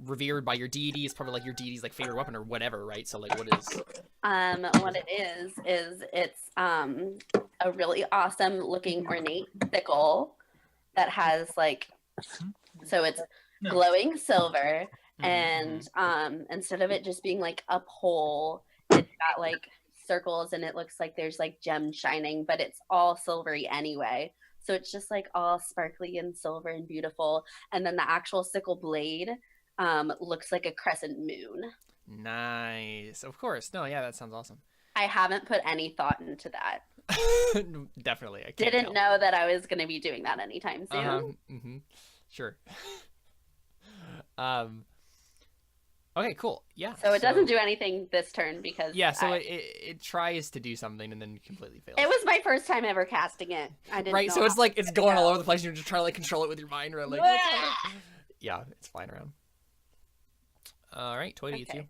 revered by your deity. It's probably like your deity's like favorite weapon or whatever, right? So like, what is? What it is it's a really awesome looking ornate sickle that has like, so it's glowing silver, and instead of it just being like a pole, it's got like circles and it looks like there's like gems shining, but it's all silvery anyway. So it's just like all sparkly and silver and beautiful. And then the actual sickle blade looks like a crescent moon. Nice. Of course. No, yeah, that sounds awesome. I haven't put any thought into that. Definitely. I can't Didn't tell. know that I was going to be doing that anytime soon. Sure. Okay, cool. Yeah. So it doesn't do anything this turn because it tries to do something and then completely fails. it was my first time ever casting it. I didn't right. know So it's how like to it's get it going all out. over the place. And you're just trying to like control it with your mind, right? Like, yeah, it's flying around. All right, Toity, it's you.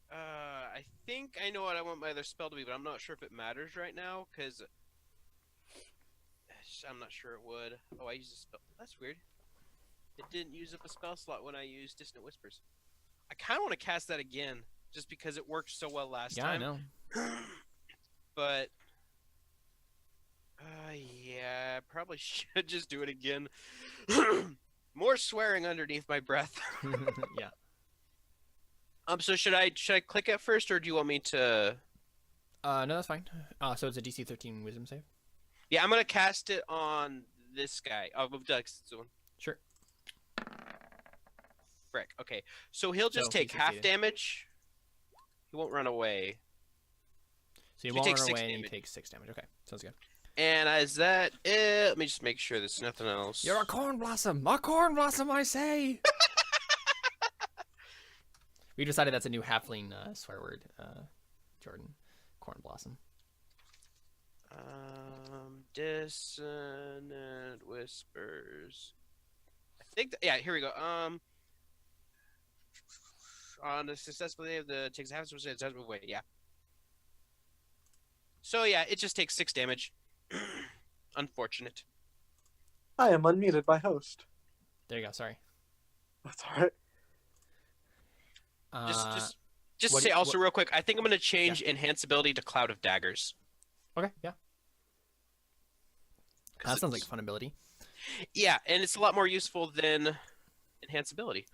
I think I know what I want my other spell to be, but I'm not sure if it matters right now, because I'm not sure it would. Oh, I used a spell. That's weird. It didn't use up a spell slot when I used Distant Whispers. I kind of want to cast that again, just because it worked so well last time. Yeah, I know. But Yeah, probably should just do it again. More swearing underneath my breath. Yeah. So should I click it first, or do you want me to? No, that's fine. So it's a DC 13 Wisdom save. Yeah, I'm gonna cast it on this guy. Oh, Doug's one. Sure. Frick. Okay, so he'll just So take he's half succeeded. damage. He won't run away. So you So he won't takes run 6 away and you damage. take 6 damage. Okay, sounds good. And is that it? Let me just make sure there's nothing else. You're a corn blossom! A corn blossom, I say! We decided that's a new halfling swear word, Jordan. Corn blossom. Dissonant whispers. I think. Yeah, here we go. On a successful day of the takes half wait, yeah. So yeah, it just takes 6 damage. Unfortunate. I am unmuted by host. There you go, sorry. That's alright. Just what say do- also real quick. I think I'm gonna change enhance ability to Cloud of Daggers. Okay, yeah. 'Cause That sounds like it's- a fun ability. Yeah, and it's a lot more useful than enhance ability.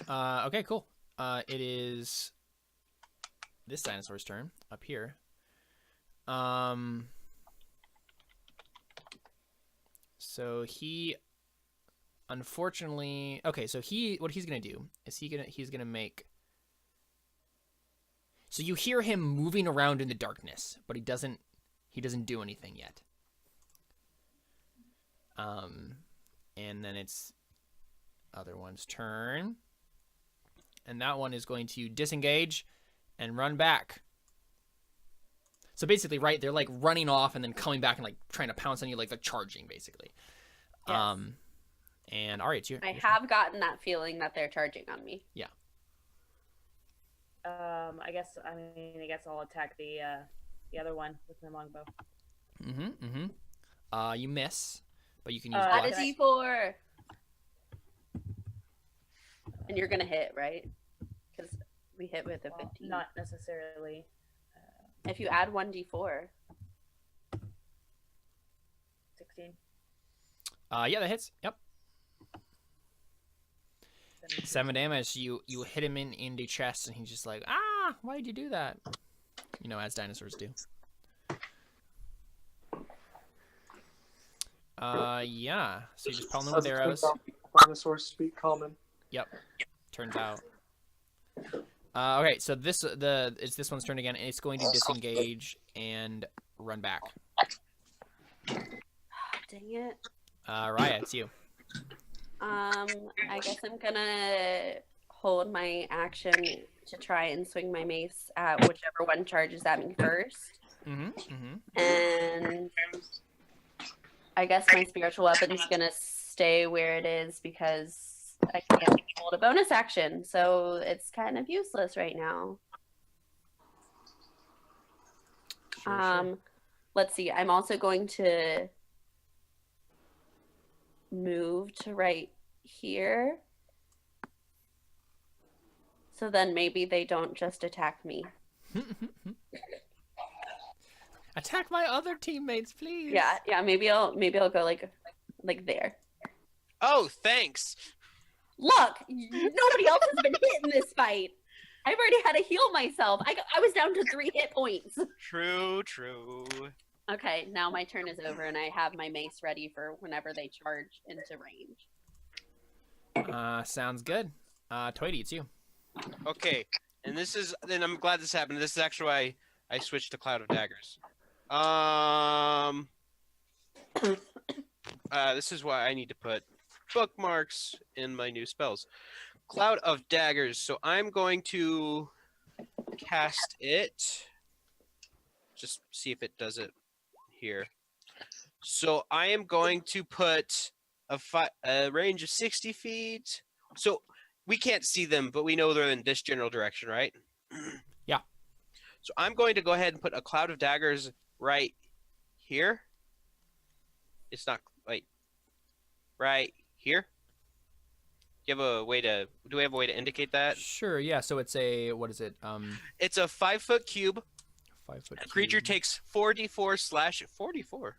Okay, cool. It is this dinosaur's turn up here. So he, unfortunately, okay. So what he's gonna do is he's gonna make. So you hear him moving around in the darkness, but he doesn't do anything yet. And then it's other one's turn. And that one is going to disengage and run back. So basically, right, they're like running off and then coming back and like trying to pounce on you, like they're charging, basically. Yes. And all right, it's you. I have gotten that feeling that they're charging on me. I guess I'll attack the other one with my longbow. You miss, but you can use Add a bless. D4. And you're gonna hit, right? Because we hit with a 15. Not necessarily. If you add 1d4. 16. Yeah, that hits. Yep. 7 damage. You hit him in the chest, and he's just like, why'd you do that? You know, as dinosaurs do. Yeah. So you just pelting them with arrows. Dinosaurs speak common. Yep. Turns out. Okay, so it's this one's turn again, and it's going to disengage and run back. Dang it. Raya, it's you. I guess I'm gonna hold my action to try and swing my mace at whichever one charges at me first. And I guess my spiritual weapon's gonna stay where it is because I can't hold a bonus action, so it's kind of useless right now. Sure. Let's see. I'm also going to move to right here. So then maybe they don't just attack me. Attack my other teammates, please. Yeah, maybe I'll go like there. Oh, thanks. Look, nobody else has been hit in this fight. I've already had to heal myself. I was down to 3 hit points. True. Okay, now my turn is over and I have my mace ready for whenever they charge into range. Sounds good. Toity, it's you. Okay, and then I'm glad this happened. This is actually why I switched to Cloud of Daggers. This is why I need to put bookmarks in my new spells. Cloud of Daggers. So I'm going to cast it. Just see if it does it here. So I am going to put a range of 60 feet. So we can't see them, but we know they're in this general direction, right? Yeah. So I'm going to go ahead and put a Cloud of Daggers right here. It's not, wait. Right here? Do we have a way to indicate that? Sure, yeah. So it's a, what is it? It's a 5-foot cube. 5 foot. A creature cube. takes 4d4/44.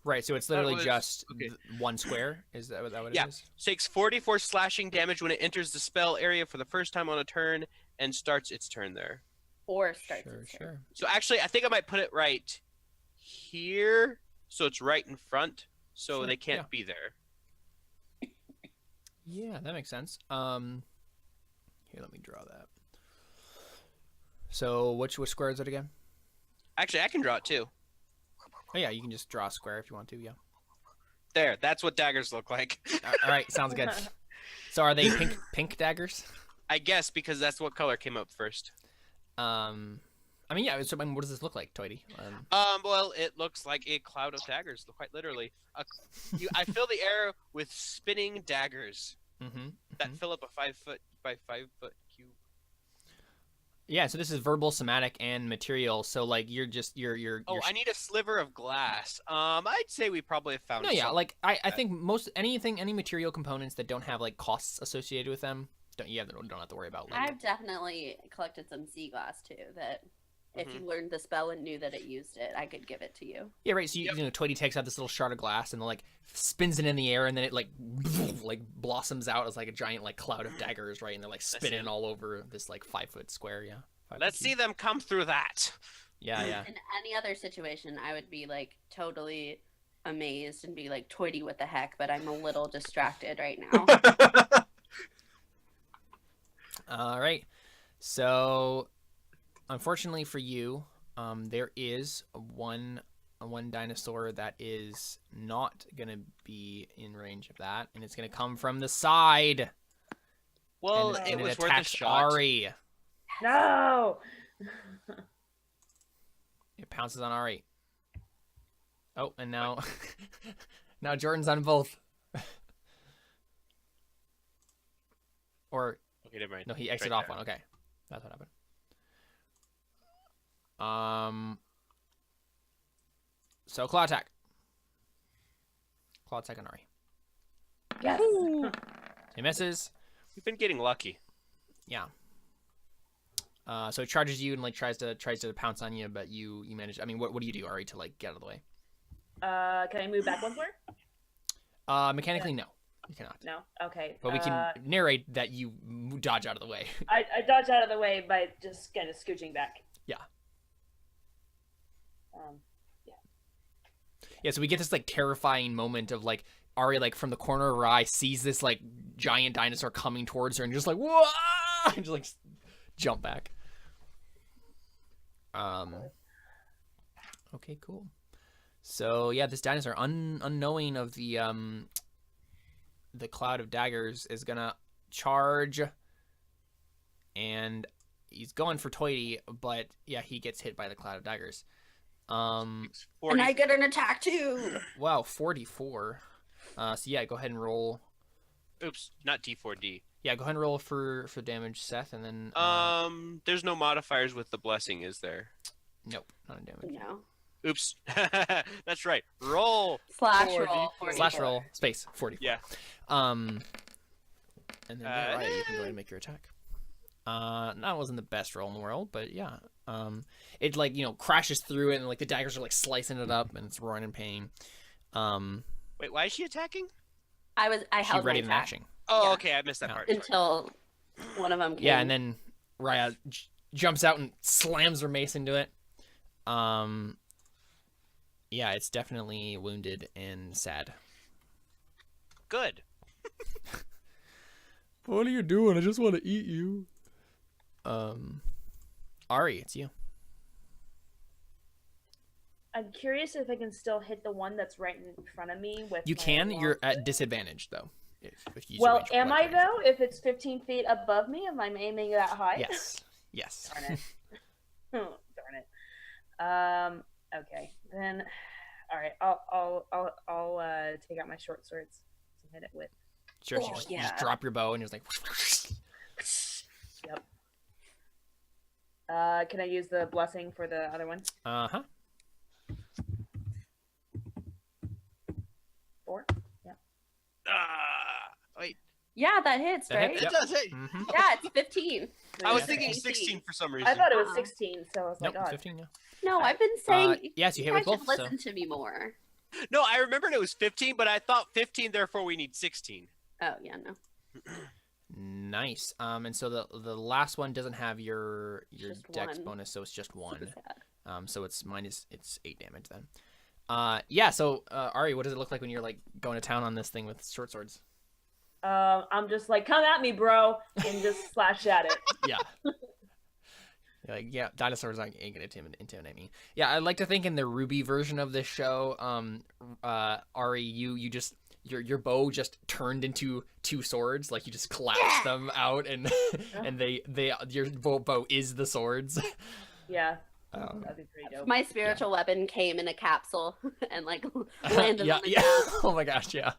Right, so it's literally was- just okay. 1 square. Is that what Yeah. it is? Takes 44 slashing damage when it enters the spell area for the first time on a turn and starts its turn there. Or starts Sure, its turn. sure. So actually, I think I might put it right here, so it's right in front, so Sure, they can't yeah. be there. Yeah, that makes sense. Here, let me draw that. So, which square is it again? Actually, I can draw it too. Oh yeah, you can just draw a square if you want to. Yeah. There, that's what daggers look like. All right, sounds good. So, are they pink daggers? I guess because that's what color came up first. I mean, yeah. So, I mean, what does this look like, Toity? Well, it looks like a cloud of daggers, quite literally. I fill the air with spinning daggers that fill up a 5 foot by 5 foot cube. Yeah. So this is verbal, somatic, and material. So like, you're you're. Oh, I need a sliver of glass. I'd say we probably have found. No, yeah. something. Like, I think any material components that don't have like costs associated with them, don't have to worry about. Like, I've definitely collected some sea glass too. That if you learned the spell and knew that it used it, I could give it to you. yeah, right. So you know, Toity takes out this little shard of glass and like spins it in the air, and then it like blossoms out as like a giant like cloud of daggers, right? And they're like spinning all over this like 5 foot square. Yeah. Let's see them come through that. Yeah, yeah. In any other situation, I would be like totally amazed and be like, "Toity, what the heck?" But I'm a little distracted right now. All right. So, unfortunately for you, there is one dinosaur that is not gonna be in range of that, and it's gonna come from the side. Well, and it was worth a attacks shot. Ari. No. It pounces on Ari. Oh, and now, now Jordan's on both. Or Okay, never mind. no, he exited Right off there. one. Okay, that's what happened. So claw attack. Claw attack on Ari. Yes. He misses. We've been getting lucky. Yeah. So it charges you and like tries to pounce on you, but you manage. I mean, what do you do, Ari, to like get out of the way? Can I move back one square? Mechanically, no, you cannot. No. Okay. But we can narrate that you dodge out of the way. I dodge out of the way by just kind of scooching back. Yeah. Yeah. Yeah. So we get this like terrifying moment of like Ari, like from the corner of her eye, sees this like giant dinosaur coming towards her, and just like whoa, and just like jump back. Okay, cool. So yeah, this dinosaur, unknowing of the cloud of daggers, is gonna charge, and he's going for Toity, but yeah, he gets hit by the cloud of daggers. And I get an attack too. Wow, 44. So yeah, go ahead and roll. Oops, not D4D. Yeah, go ahead and roll for damage, Seth, and then. There's no modifiers with the blessing, is there? Nope, not a damage. No. Oops. That's right. Roll. Slash 4D4. roll. Slash roll space 40. Yeah. And then right, you can go ahead and make your attack. That wasn't the best roll in the world, but yeah. It like crashes through it, and like the daggers are like slicing it up, and it's roaring in pain. Wait, why is she attacking? I She held ready my in attack action. Oh, Yeah. okay. I missed that No. part. Sorry. until one of them came. Yeah, and then Raya jumps out and slams her mace into it. Yeah, it's definitely wounded and sad. Good. What are you doing? I just want to eat you. Ari, it's you. I'm curious if I can still hit the one that's right in front of me with. You my can. long You're sword. at disadvantage though. If you use your Well, range- am like I range. though? If it's 15 feet above me, am I aiming that high? Yes. Yes. Darn it. Darn it. Okay. Then, all right. I'll take out my short swords to hit it with. Sure. Oh, You just yeah. drop your bow and you're just like. Yep. Can I use the blessing for the other one? Uh-huh. 4. Yeah. Wait. Yeah, that hits, That right? hits, It Yep. does hit. Mhm. Yeah, it's 15. I was Yeah. thinking 18. 16 for some reason. I thought it was Uh-uh. 16, so I was Nope, like, it's oh. 15. Yeah. No, I've been saying yes, you hit with guys should both. So. listen to me more. No, I remembered it was 15, but I thought 15, therefore we need 16. Oh, yeah, no. Nice. And so the last one doesn't have your Just dex one. bonus, so it's just one. Super sad. So it's 8 damage then. Yeah. So Ari, what does it look like when you're like going to town on this thing with short swords? I'm just like, come at me, bro, and just slash at it. Yeah. You're like, yeah, dinosaurs ain't gonna intimidate me. Yeah, I like to think in the Ruby version of this show, Ari, you just your bow just turned into two swords, like you just collapsed them out, and and your bow is the swords. Yeah, Um, that'd be pretty dope. My spiritual weapon came in a capsule and like landed yeah, on the yeah. ground, Oh my gosh, yeah.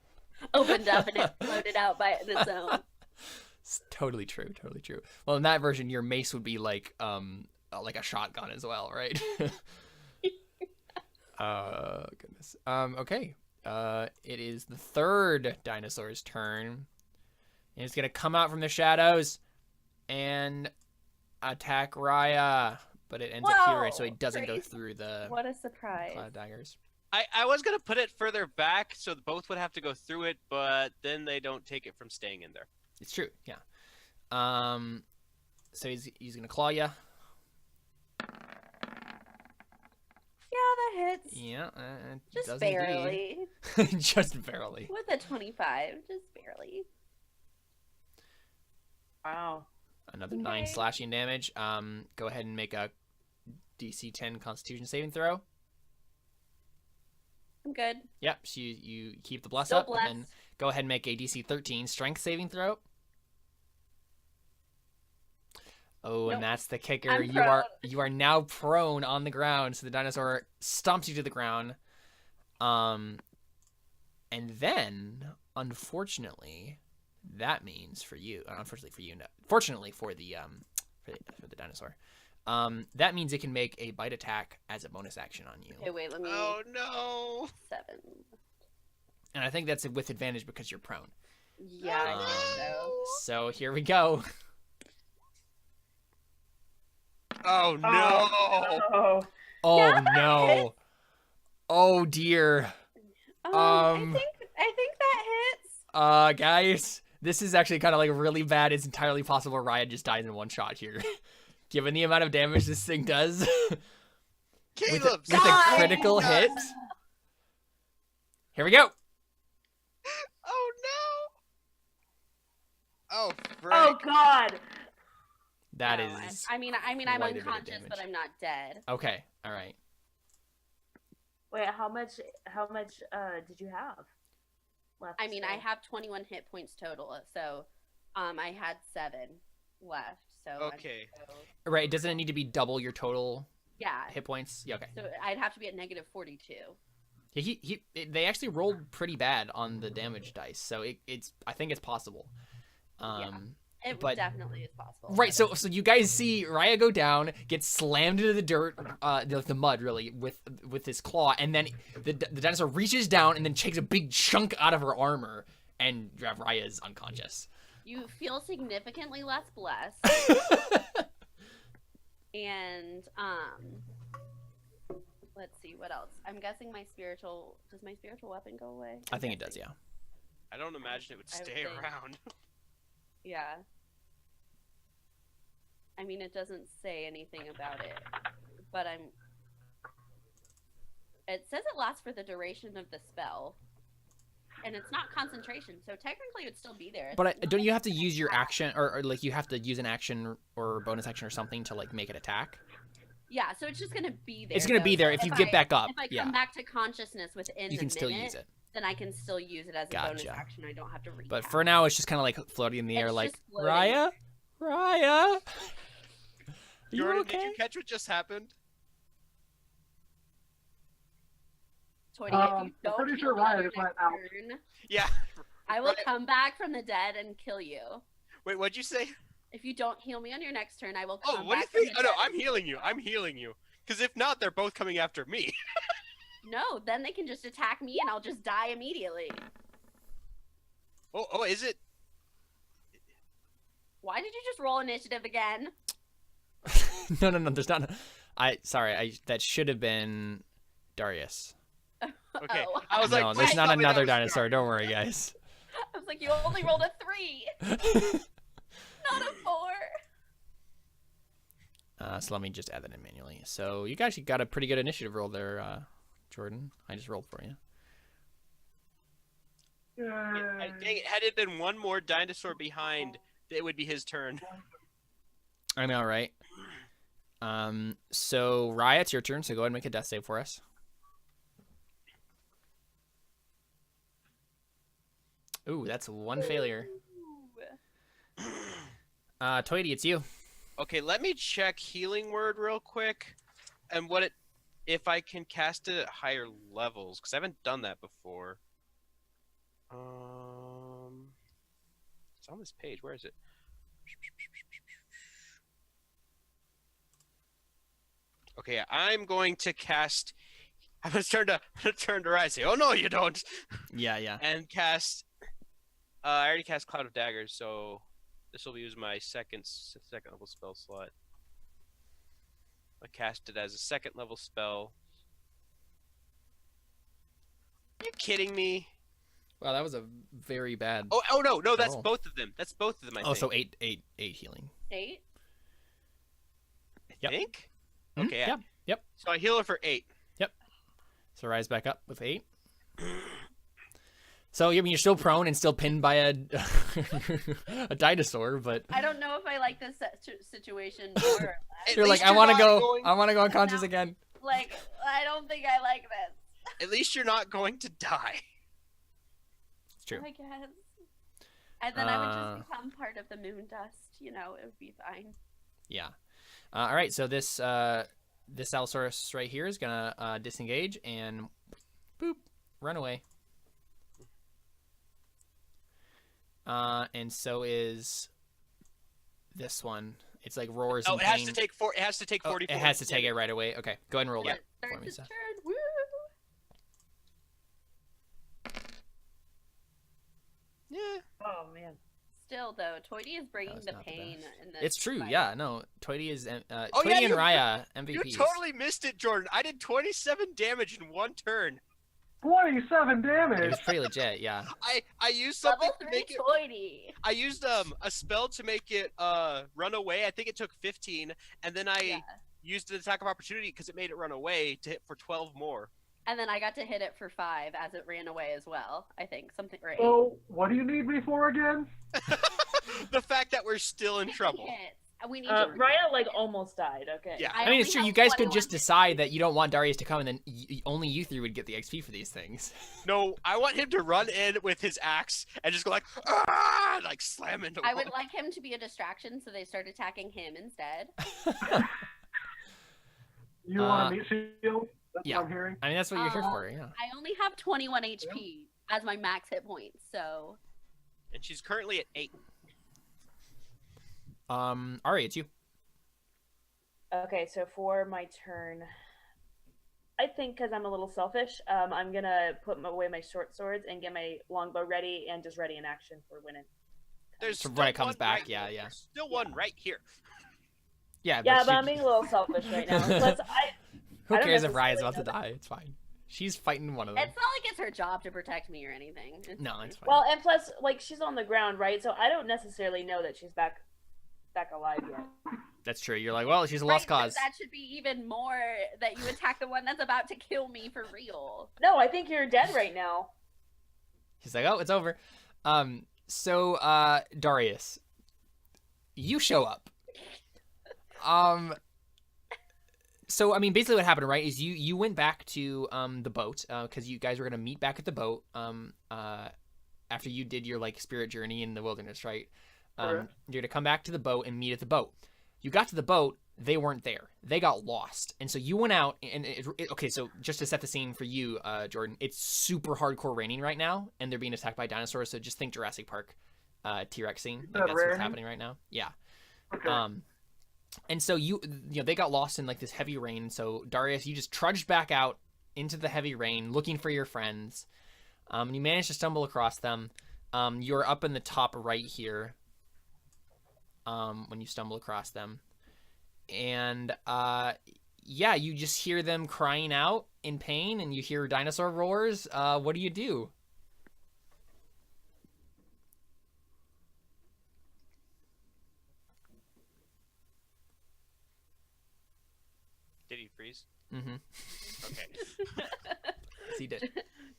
opened up, and it floated out by its own. It's totally true, totally true. Well, in that version, your mace would be like a shotgun as well, right? Goodness. Okay. It is the third dinosaur's turn. And it's gonna come out from the shadows and attack Raya, but it ends up here, so it doesn't go crazy. through the What a surprise. cloud daggers. I was going to put it further back so both would have to go through it, but then they don't take it from staying in there. It's true, yeah. So he's gonna claw you. Yeah, that hits. Yeah, Just does barely. indeed. Just barely. With a 25, just barely. Wow. Another 9 Okay. slashing damage. Go ahead and make a DC 10 Constitution saving throw. I'm good. Yep, so you keep the bless Still up, and then blessed. go ahead and make a DC 13 Strength saving throw. Oh, and Nope. that's the kicker. I'm You are now prone on the ground, so the dinosaur stomps you to the ground. And then, unfortunately, that means for you, unfortunately for you, no, fortunately for the dinosaur, that means it can make a bite attack as a bonus action on you. Okay, wait, let me. Oh no! 7. And I think that's with advantage because you're prone. Yeah, I think so. So here we go. Oh no! Oh. Oh Yeah, that no. Oh dear. I think that hits. Guys, this is actually kind of like really bad. It's entirely possible Ryan just dies in one shot here. Given the amount of damage this thing does. with Caleb, a critical hit. Here we go. Oh no! Oh, frick. Oh God. That No, is. I mean, I'm quite a bit of unconscious, but damage. I'm not dead. Okay. All right. Wait, how much did you have left? I mean, I still? have 21 hit points total, so I had 7 left. So Okay. Right. Doesn't it need to be double your total yeah. hit points? Yeah. Okay. So I'd have to be at negative 42. Yeah, they actually rolled pretty bad on the damage dice, so I think it's possible. It But- definitely is possible. Right, so you guys see Raya go down, get slammed into the dirt, the mud really, with his claw, and then the dinosaur reaches down and then takes a big chunk out of her armor, and Raya is unconscious. You feel significantly less blessed, and let's see what else. I'm guessing does my spiritual weapon go away? I think it does, yeah. I don't imagine it would I would stay think. around. Yeah. I mean, it doesn't say anything about it, but it says it lasts for the duration of the spell, and it's not concentration, so technically it would still be there. But don't you have to use your action, or like you have to use an action or bonus action or something to like make it attack? Yeah, so it's just gonna be there. It's gonna be though, there so if you get back up. If I Yeah, come back to consciousness within you the can still minute, use it. then I can still use it as a bonus Gotcha. action. I don't have to read. But for now, it's just kind of like floating in the air, It's like just floating. Raya. Are you Jordan, okay? did you catch what just happened? Toy, I'm if you don't pretty heal sure me on Ryan your just went next out. turn, Yeah. I will Right. come back from the dead and kill you. Wait, what'd you say? If you don't heal me on your next turn, I will Oh, come what do you back from think? the Oh no, dead. I'm healing you. I'm healing you. Because if not, they're both coming after me. No, then they can just attack me and I'll just die immediately. Oh, is it? Why did you just roll initiative again? No, there's not. That should have been Darius. Okay. Oh. I was like, No, there's please not tell me that another was dinosaur. Don't worry, guys. I was like, you only rolled a 3, not a 4. So let me just add that in manually. So you guys got a pretty good initiative roll there, Jordan. I just rolled for you. Dang it, had it been one more dinosaur behind, it would be his turn. I know, right? So Raya, it's your turn. So go ahead and make a death save for us. Ooh, that's one failure. Toity, it's you. Okay, let me check healing word real quick, and if I can cast it at higher levels, because I haven't done that before. It's on this page. Where is it? Okay, I'm going to cast. I'm gonna turn to Ryan. Say, "Oh no, you don't!" Yeah. And cast. I already cast Cloud of Daggers, so this will use my second level spell slot. I cast it as a second level spell. Are you kidding me? Wow, that was a very bad. Oh no, that's roll. both of them. That's both of them. I Oh, think. so eight healing. 8? I Yep. think. Mhm, Okay. Yeah. Yep. So I heal her for 8. So rise back up with 8. So I mean, you're still prone and still pinned by a a dinosaur, but I don't know if I like this situation more or less. At you're like, least I you're want to not go. going- I want to go unconscious again. Like, I don't think I like this. At least you're not going to die. It's true. I guess. And then I would just become part of the moon dust. You know, it would be fine. Yeah. All right. So this allosaurus right here is gonna disengage and boop run away. And so is this one. It's like roars. Oh, in it has pain. to take 4. It has to take 44. It has to take it right away. Okay, go ahead and roll Yeah, that for starts me, his Seth. turn. Woo! Yeah. Oh man. Still, though, Toity is bringing was the not the pain best. in this. It's true. fight. Yeah. No. Toity is. Oh, Toity yeah, and you- Raya You MVPs. totally missed it, Jordan. I did 27 damage in one turn. 27 It damage. was pretty legit. Yeah. I used something Level to 3 make it. Toity. I used a spell to make it run away. I think it took 15, and then I Yeah. used an attack of opportunity because it made it run away to hit for 12 more. And then I got to hit it for 5 as it ran away as well. I think something or 8. So, what do you need me for again? The fact that we're still in trouble. Hits. And we need Raya like almost died. Okay. Yeah. I mean, it's only true. have You guys could 21 just decide that you don't want Darius to come, and then only you three would get the XP for these things. No, I want him to run in with his axe and just go like, ah, like slam into I one. would like him to be a distraction, so they start attacking him instead. You want a meat shield? That's yeah. what I'm hearing. I mean, that's what you're here for. Yeah. I only have 21 HP as my max hit points, so And she's currently at 8. Ari, it's you. Okay, so for my turn, I think because I'm a little selfish, I'm gonna put away my short swords and get my longbow ready and just ready in action for winning. There's So when still it comes one back, right yeah, here. yeah. There's still one right here. Yeah. Yeah, she- but I'm being a little selfish right now. Plus, Who I don't cares if necessarily Raya's about to know that- die? It's fine. She's fighting one of them. it's not like it's her job to protect me or anything. No, it's fine. well, and plus, like she's on the ground, right? So I don't necessarily know that she's back alive yet. That's true. You're like, well, she's a Right, lost but cause. that should be even more that you attack the one that's about to kill me for real. No, I think you're dead right now. She's like, oh, it's over. So Darius, you show up. So I mean, basically, what happened, right, is you went back to the boat because you guys were gonna meet back at the boat after you did your like spirit journey in the wilderness, right? Correct. You're gonna come back to the boat and meet at the boat. You got to the boat, they weren't there. They got lost, and so you went out. And okay, so just to set the scene for you, Jordan, it's super hardcore raining right now, and they're being attacked by dinosaurs. So just think Jurassic Park, T-Rex scene. Like, that's what's raining? happening right now. Yeah. Okay. And so you know they got lost in like this heavy rain. So Darius, you just trudged back out into the heavy rain looking for your friends. You managed to stumble across them. You're up in the top right here. when you stumble across them. And yeah, you just hear them crying out in pain, and you hear dinosaur roars. What do you do? Did he freeze? Mm-hmm. Okay. Yes, he did.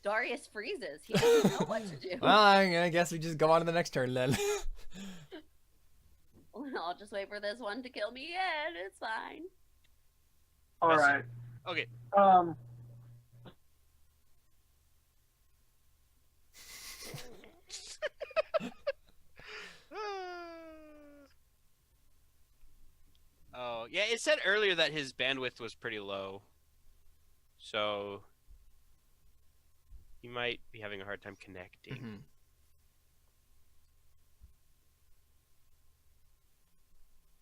Darius freezes. He doesn't know what to do. Well, I guess we just go on to the next turn then. I'll just wait for this one to kill me again. It's fine. All right. Okay. Oh, yeah, it said earlier that his bandwidth was pretty low. So he might be having a hard time connecting. Mm-hmm.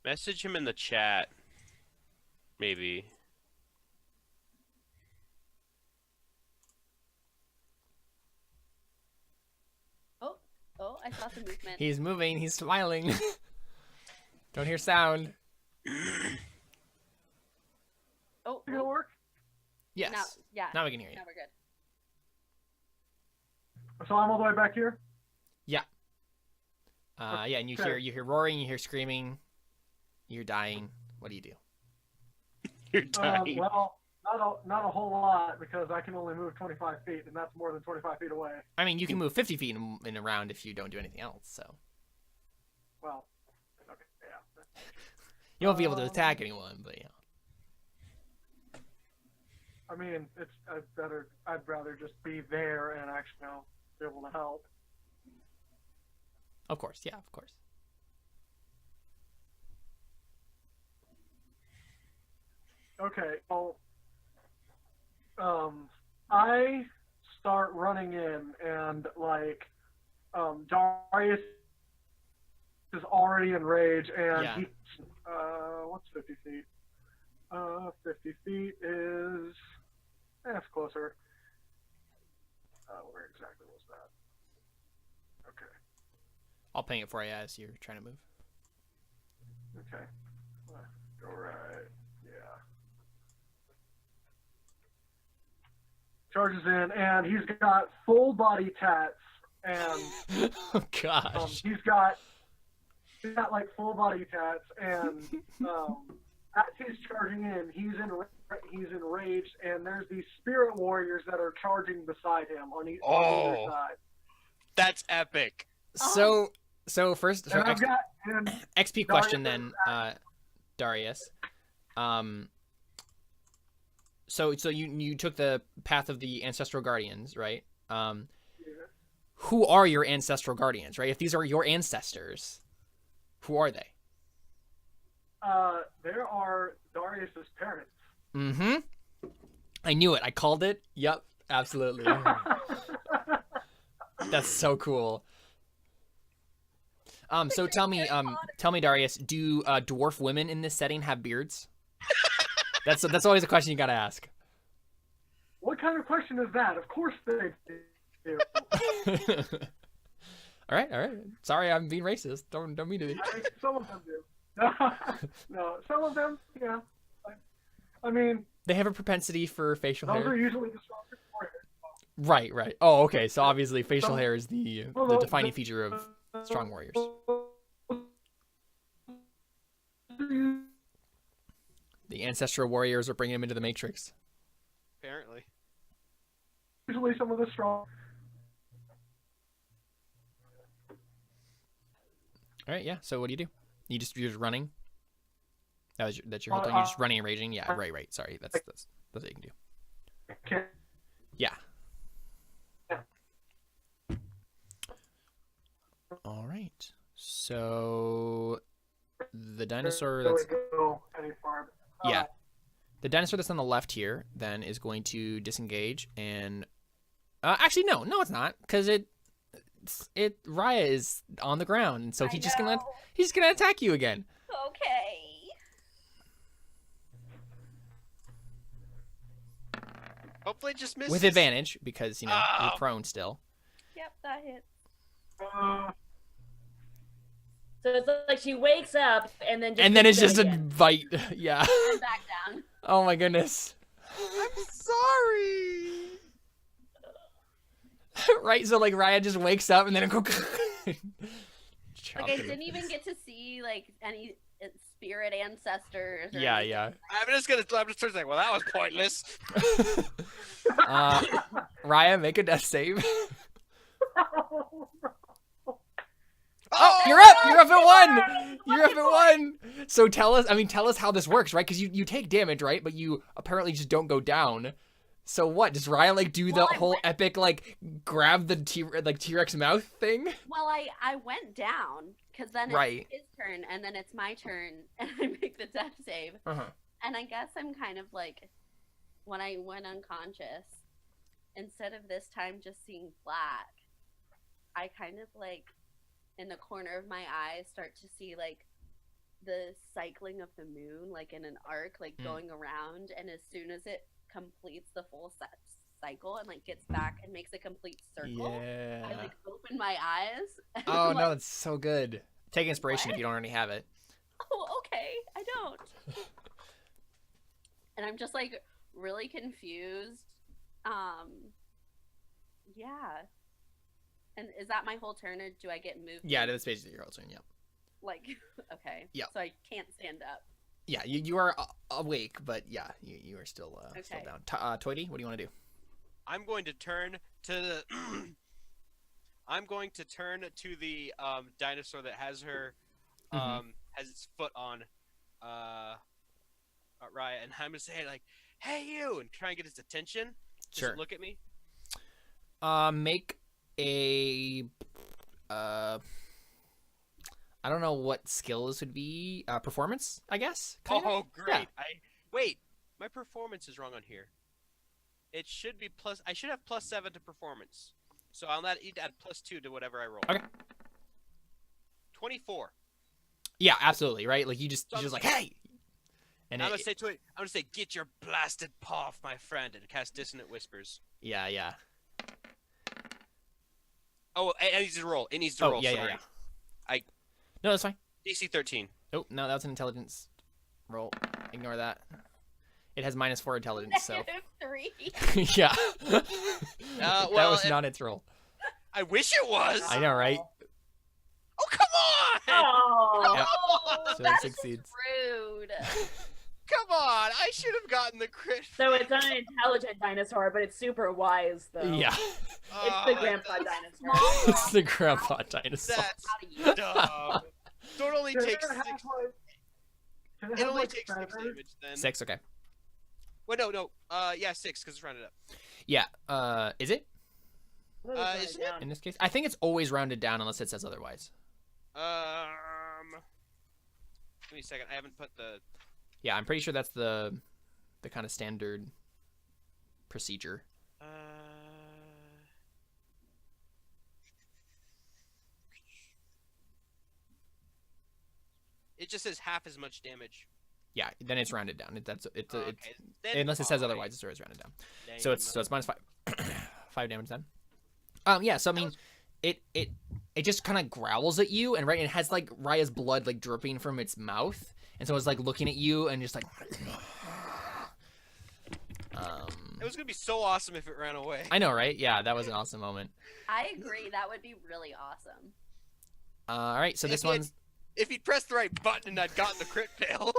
Message him in the chat. Maybe. Oh, I saw some movement. He's moving. He's smiling. Don't hear sound. Oh, It's gonna work. Yes. Now, yeah. Now we can hear you. Now we're good. So I'm all the way back here. Yeah, and you Okay. hear roaring, you hear screaming, you're dying. What do you do? You're dying. Well, not a whole lot because I can only move 25 feet, and that's more than 25 feet away. I mean, you can move 50 feet in a round if you don't do anything else. So Well, okay, yeah. you won't be able to attack anyone, but yeah. I mean, I'd rather just be there and actually be able to help. Of course, yeah, of course. Okay, well, I start running in, and Darius is already enraged, and Yeah. what's 50 feet? 50 feet is, that's closer. Where exactly was that? Okay, I'll ping it for you as you're trying to move. okay. Go right, yeah. Charges in, and he's got full body tats, and Oh gosh. he's got like full body tats, and as he's charging in, he's enraged, and there's these spirit warriors that are charging beside him on either Oh. side. That's epic. So first, And I've got and XP question then, Darius. So you took the path of the ancestral guardians, right? Who are your ancestral guardians, right? If these are your ancestors, who are they? there are Darius's parents. Mm-hmm. I knew it. I called it. Yep, absolutely. That's so cool. So tell me, Darius, do dwarf women in this setting have beards? That's always a question you gotta ask. What kind of question is that? Of course they do. All right. Sorry, I'm being racist. Don't mean to be. I mean, some of them do. No, some of them, yeah. I mean, They have a propensity for facial those hair. are usually the strongest warriors. Right. Oh, okay. So obviously, facial Some- hair is the Well, defining feature of strong warriors. The ancestral warriors are bringing him into the Matrix. Apparently. Usually some of the strong. All right. Yeah. So what do you do? You're just running. That's your whole thing. You're just running and raging. Yeah. Right. Sorry. That's what you can do. Okay. Yeah. All right. So the dinosaur that's Go any farther. yeah, the dinosaur that's on the left here then is going to disengage and actually no, it's not because Raya is on the ground, and so he's just gonna attack you again. Okay. Hopefully it just misses. With advantage because you're Oh. prone still. Yep, that hits. So it's like she wakes up and then just And then goes it's to just bed a again. bite. Yeah. I'm back down. Oh my goodness. I'm sorry. Right, so like Raya just wakes up and then Like I didn't even get to see like any spirit ancestors. Or Yeah, anything. yeah. I'm just like, well, that was pointless. Raya, make a death save. Oh, Oh, you're up! You're up at 1! You're up at 1! So tell us how this works, right? Because you take damage, right? But you apparently just don't go down. So what? Does Raya like do the Well, I whole went- epic like grab the T-Rex mouth thing? Well, I went down because then Right. it's his turn and then it's my turn and I make the death save. Uh-huh. And I guess I'm kind of like, when I went unconscious, instead of this time just seeing black, I kind of like, in the corner of my eye, start to see like the cycling of the moon, like in an arc, like going around. And as soon as it completes the full cycle and like gets back and makes a complete circle, Yeah. I like open my eyes. And Oh I'm no, like, it's so good. Take inspiration if What? you don't already have it. oh, okay, I don't. And I'm just like really confused. Yeah. And is that my whole turn, or do I get moved? Yeah, that's basically your whole turn. Yeah. Like, okay. Yeah. So I can't stand up. Yeah, you are awake, but yeah, you are still still Okay. down. Toity, what do you want to do? I'm going to turn to the. I'm going to turn to the dinosaur that has her, has its foot on, Raya, and I'm gonna say like, "Hey you!" and try and get his attention. Does Sure. it look at me? Make a I don't know what skills would be. Performance, I guess. Kinda? Oh, great! Yeah. Wait. My performance is wrong on here. It should be plus. I should have +7 to performance, so I'll need to add +2 to whatever I roll. Okay. 24. Yeah, absolutely. Right, like you just So I'm- like hey, and I'm gonna say to it. I'm gonna say, "Get your blasted paw off my friend," and cast Dissonant Whispers. yeah. Oh, it needs to roll. It needs to Oh roll. yeah, sorry. yeah. No, that's fine. DC 13. Oh no, that was an intelligence roll. Ignore that. It has -4 intelligence, so -3. yeah. well, that was not its roll. I wish it was. I know, right? Oh, come on! Oh. Yep. Oh, So it that's succeeds. rude. Come on! I should have gotten the crit. So it's not an intelligent dinosaur, but it's super wise, though. Yeah. It's the grandpa dinosaur. It's the grandpa dinosaur. That's Out of you. dumb. So it only Does takes it have, 6. like- does It have, only like, takes 6 feathers? damage then. 6, okay. Well, no. Yeah, 6 because it's rounded up. Yeah. Is it Isn't it? in this case? I think it's always rounded down unless it says otherwise. Give me a second. I haven't put the. Yeah, I'm pretty sure that's the kind of standard procedure. It just says half as much damage. Yeah, then it's rounded down. It's Okay, then unless it says fine. otherwise, it's always rounded down. Lame. So it's -5. 5 damage then. Yeah, so I mean it just kind of growls at you, and right, it has like Raya's blood like dripping from its mouth, and so it's like looking at you and just like It was gonna be so awesome if it ran away. I know, right? Yeah, that was an awesome moment. I agree. That would be really awesome. All right, so this If he had- one's If he'd pressed the right button and I'd gotten the crit fail.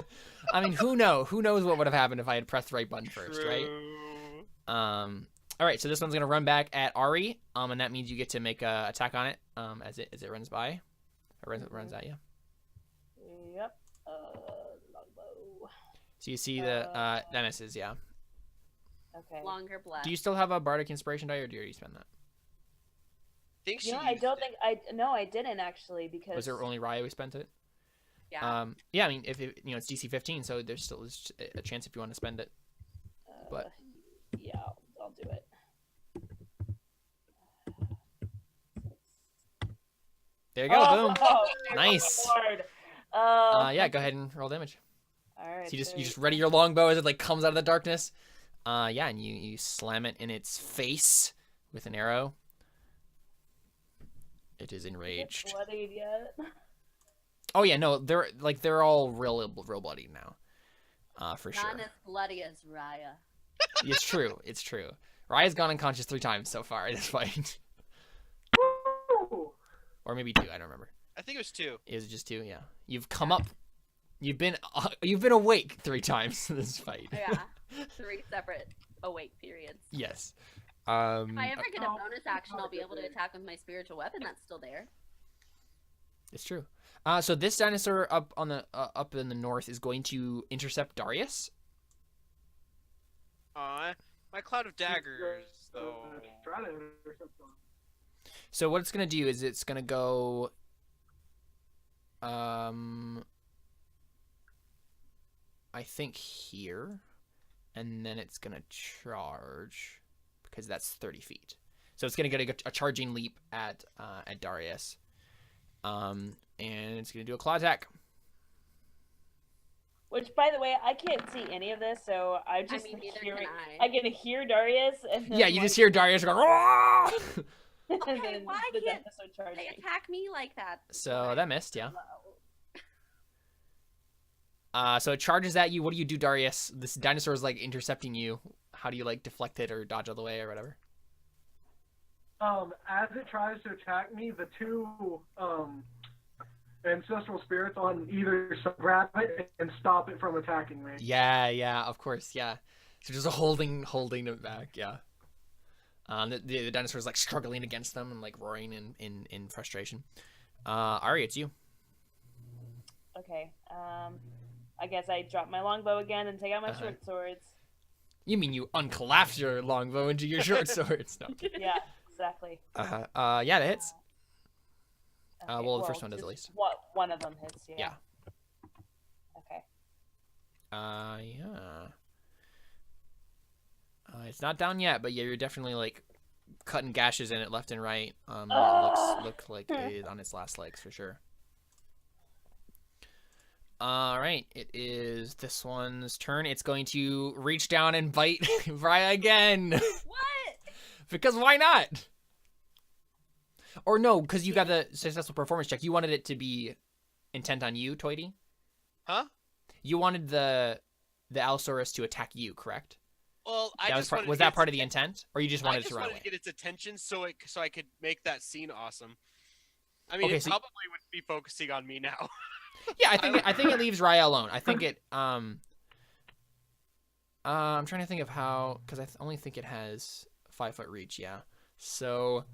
I mean, who knows what would have happened if I had pressed the right button first, right? True. All right, so this one's gonna run back at Ari, and that means you get to make a attack on it, as it runs by, or runs at you. Yep. Longbow. So you see the that misses, yeah. Okay. Longer blast. Do you still have a bardic inspiration die, or do you already spend that? Think she You know, I used don't it. think I didn't actually because Was there only Raya who spent it? Yeah. Yeah, I mean, if it, it's DC 15, so there's still a chance if you want to spend it. but- yeah, I'll do it. There you go, boom. Oh, Nice. Lord. Yeah, go ahead and roll damage. All right. So you just ready your longbow as it like comes out of the darkness. Yeah, and you slam it in its face with an arrow. It is enraged. Bloodied yet? Oh yeah, no, they're all real bloody now, for sure. Not as bloody as Raya. It's true. It's true. Raya's gone unconscious 3 times so far in this fight, Woo! or maybe 2. I don't remember. I think it was 2. Is it just 2? Yeah. You've come up. You've been awake 3 times in this fight. Yeah, 3 separate awake periods. Yes. If I ever get a Oh, bonus action, I'll be able to attack with my spiritual weapon that's still there. It's true. So this dinosaur up on the up in the north is going to intercept Darius. My cloud of daggers, though. Try to intercept them. So what it's gonna do is it's gonna go. I think here, and then it's gonna charge because that's 30 feet. So it's gonna get a charging leap at Darius, and it's gonna do a claw attack. Which, by the way, I can't see any of this, so I'm just mean, neither hearing. can I. I can hear Darius, and then Yeah, you just hear Darius go. "Roar!" and Okay, then why the can't dinosaur charging. They attack me like that. So that missed, yeah. Low. So it charges at you. What do you do, Darius? This dinosaur is like intercepting you. How do you like deflect it or dodge out of the way or whatever? As it tries to attack me, the 2 ancestral spirits on either side grab it and stop it from attacking me. Yeah, of course, yeah. So just holding it back, yeah. The dinosaur is like struggling against them and like roaring in frustration. Ari, it's you. Okay. I guess I drop my longbow again and take out my short swords. You mean you uncollapse your longbow into your short swords? No. Yeah, exactly. Yeah, that hits. Okay, Well, the first one does at just least. One of them hits. Yeah. Yeah. Okay. Yeah. It's not down yet, but yeah, you're definitely like cutting gashes in it left and right. It looks like it is on its last legs for sure. All right, it is this one's turn. It's going to reach down and bite Raya again. What? Because why not? Or no, because you got the successful performance check. You wanted it to be intent on you, Toity? Huh? You wanted the allosaurus to attack you, correct? Well, Was that part of the intent, or you just wanted it to run wanted away? to get its attention so I could make that scene awesome. I mean, Okay, it so- probably would be focusing on me now. Yeah, I think it leaves Raya alone. I think it I'm trying to think of how, because I only think it has 5-foot reach. Yeah, so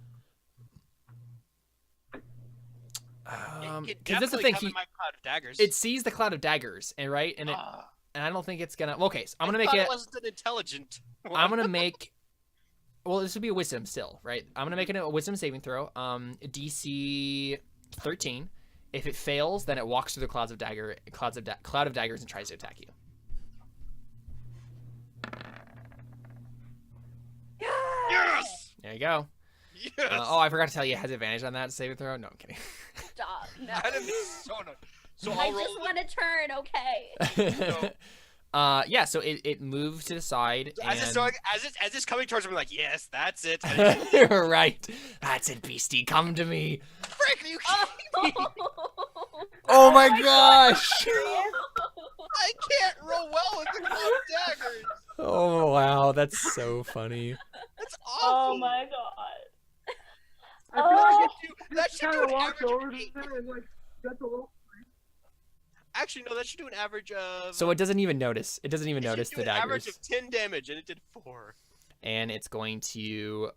because that's the thing. My cloud of daggers. It sees the cloud of daggers, and right, and I don't think it's gonna. Well, okay, so I'm gonna make it. It wasn't an intelligent one. I'm gonna make. Well, this would be a wisdom still, right? I'm gonna make it a wisdom saving throw. DC 13. If it fails, then it walks through the cloud of daggers and tries to attack you. Yes. There you go. Yes. I forgot to tell you, it has advantage on that saving throw. No, I'm kidding. Stop. No. I didn't so no. So I I'll roll. just want to turn, okay? Yeah. So it moves to the side. As it's coming towards me, I'm like, yes, that's it. Right. That's it, beastie. Come to me. Frick, you can't. Oh my gosh. I can't roll well with the cloud of daggers. Oh wow, that's so funny. That's Oh awful. my god. I feel like That it should kind do of an walks average over of to 8. there and like gets a little. Actually, no, that should do an average of. So it doesn't even notice. It doesn't even it should notice do the an average daggers. of 10 damage, and it did 4. And it's going to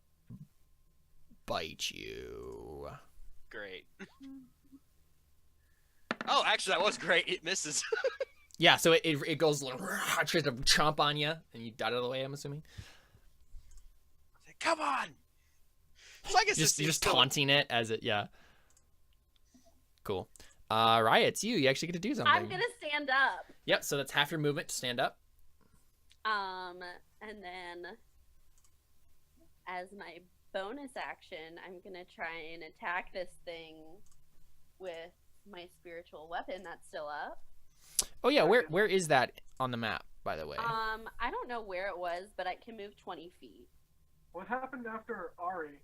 bite you. Great. Oh, actually, that was great. It misses. Yeah, so it goes tries to chomp on you, and you dot out of the way. I'm assuming. Come on. So I guess You're just taunting it as it. Yeah. Cool. Raya, it's you. You actually get to do something. I'm gonna stand up. Yep. So that's half your movement to stand up. And then as my bonus action, I'm gonna try and attack this thing with my spiritual weapon that's still up. Oh yeah, where is that on the map, by the way? I don't know where it was, but I can move 20 feet. What happened after Ari?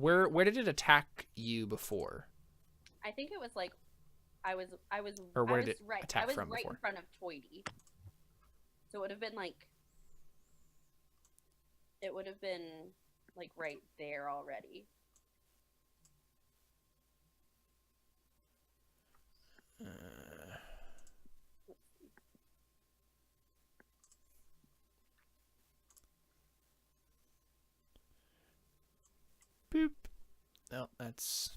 Where did it attack you before? I think it was like I was Or where I was did it right. attack I was from right before? in front of Toity. So it would have been like right there already. Boop. No, that's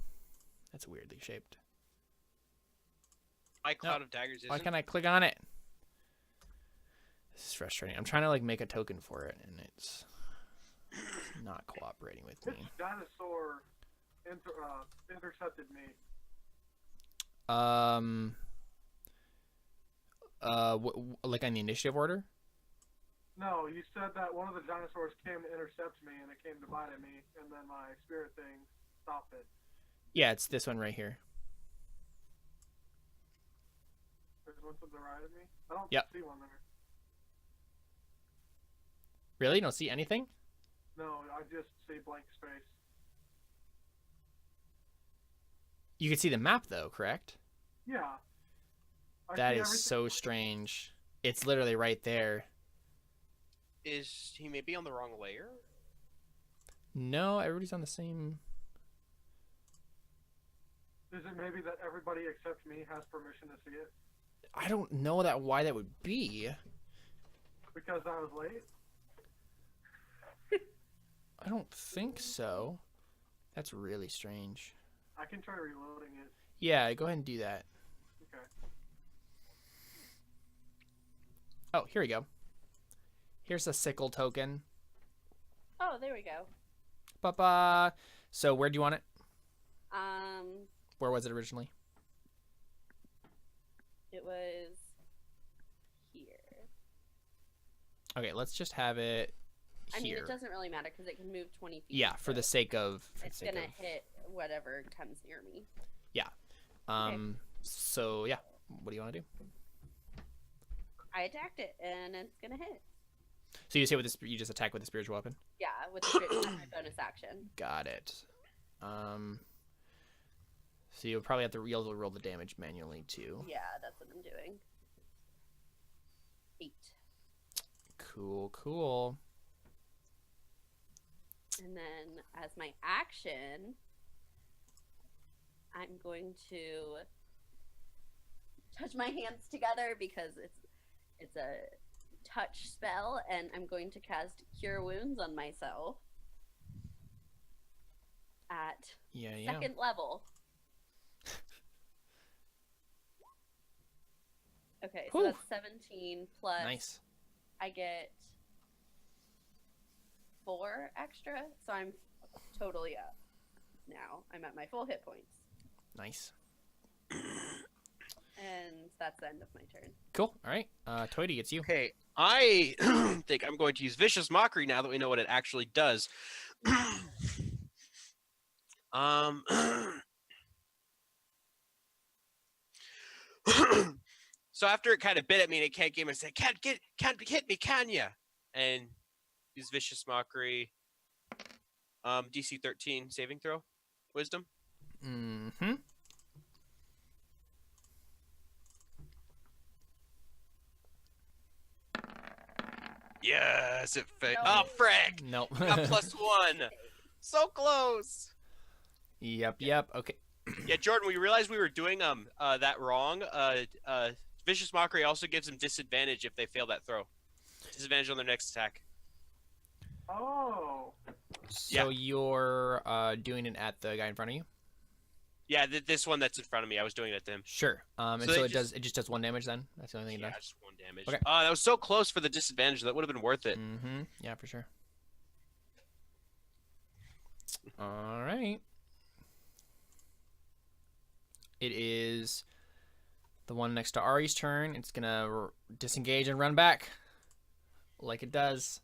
weirdly shaped. My cloud of daggers Why isn't. can't I click on it? This is frustrating. I'm trying to like make a token for it, and it's not cooperating with Which me. dinosaur intercepted me? Like on the initiative order? No, you said that one of the dinosaurs came to intercept me, and it came to bite at me, and then my spirit thing stopped it. Yeah, it's this one right here. There's one to the right of me? I don't Yep. see one there. Really? You don't see anything? No, I just see blank space. You can see the map though, correct? Yeah. I That see is everything. so strange. It's literally right there. Is he maybe on the wrong layer? No, everybody's on the same. Is it maybe that everybody except me has permission to see it? I don't know why that would be. Because I was late? I don't think so. That's really strange. I can try reloading it. Yeah, go ahead and do that. Okay. Oh, here we go. Here's a sickle token. Oh, there we go. Ba-ba. So where do you want it? It Where was it originally? was here. Okay, let's just have it I mean, here. it doesn't really matter because it can move 20 feet. Yeah, for the so sake of. it's gonna hit whatever comes near me. So yeah, what do you want to do? I attacked it and it's gonna hit. So you say with this, you just attack with the spiritual weapon. Yeah, with the my bonus action. Got it. So you'll probably have to roll the damage manually too. Yeah, that's what I'm doing. 8. Cool. And then as my action, I'm going to touch my hands together because it's a touch spell, and I'm going to cast Cure Wounds on myself at Yeah. second level. Okay, so Whew. that's 17 plus Nice. I get 4 extra, so I'm totally up. Now I'm at my full hit points, Nice. and that's the end of my turn. Cool. All right. Toity, it's you. Okay, I think I'm going to use Vicious Mockery now that we know what it actually does. So after it kind of bit at me and it can't get me, I said, can't hit me, can ya? And use Vicious Mockery. DC 13 saving throw. Wisdom. Mm-hmm. Yes, it failed. No. Oh, frick! Nope. Got +1. So close. Yep. Okay. Yeah, Jordan, we realized we were doing that wrong. Vicious Mockery also gives them disadvantage if they fail that throw. Disadvantage on their next attack. Oh. So you're doing it at the guy in front of you? Yeah, this one that's in front of me, I was doing it to him. Sure. And So so they it just does 1 damage then? That's the only thing it Yeah, does? just 1 damage. Okay. That was so close for the disadvantage. That would have been worth it. Mm-hmm. Yeah, for sure. All right. It is the one next to Ari's turn. It's gonna disengage and run back, like it does.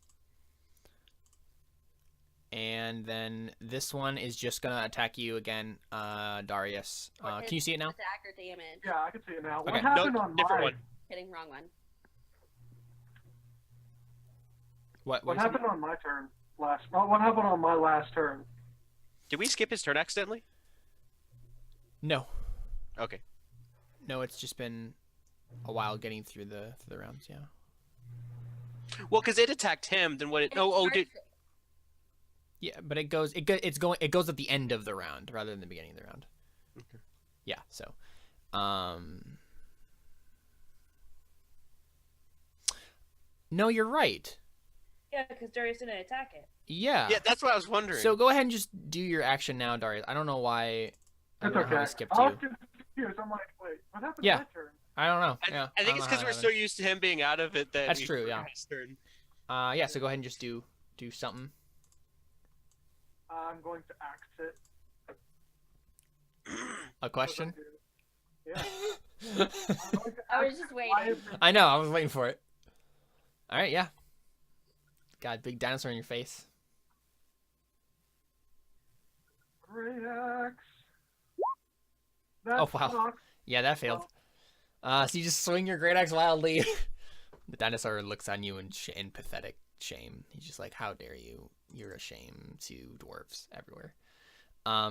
And then this one is just gonna attack you again, Darius. What Can you see it now? Attack or damage? Yeah, I can see it now. What Okay, happened no, on different my... one. Hitting wrong one. What you said? happened on my turn last... What happened on my last turn? Did we skip his turn accidentally? No. Okay. No, it's just been a while getting through the rounds. Yeah. Well, because it attacked him, then what? Dude. Yeah, but it goes at the end of the round rather than the beginning of the round. Okay. Yeah. So, no, you're right. Yeah, because Darius didn't attack it. Yeah. Yeah, that's what I was wondering. So go ahead and just do your action now, Darius. I don't know why. I It's don't know how okay. I skipped I was you. confused. I'm like, wait, what happened Yeah. to my turn? I don't know. Yeah. I think don't it's know because how we're that so used to him being out of it that That's we true, forgot yeah. his turn. Yeah. So go ahead and just do something. I'm going to axe it. A question? Yeah. I was just waiting. I know. I was waiting for it. All right. Yeah. Got big dinosaur in your face. Great axe. That Oh, wow. sucks. Yeah, that failed. So you just swing your great axe wildly. The dinosaur looks on you in pathetic shame. He's just like, "How dare you? You're a shame to dwarves everywhere." Oh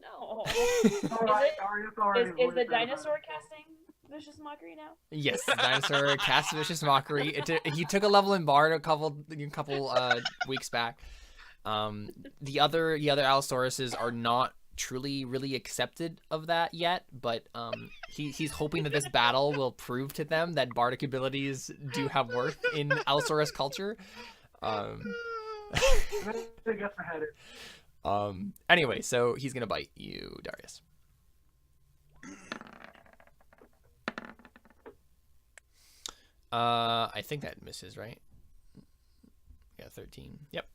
no. Alright, Darius already Is the voiced it. dinosaur casting vicious mockery now? Yes, the dinosaur cast vicious mockery. He took a level in Bard a couple weeks back. The other allosauruses are not truly really accepted of that yet, but he's hoping that this battle will prove to them that bardic abilities do have worth in allosaurus culture. I guess I had it. Anyway, so he's gonna bite you, Darius. I think that misses, right? Yeah, 13. Yep.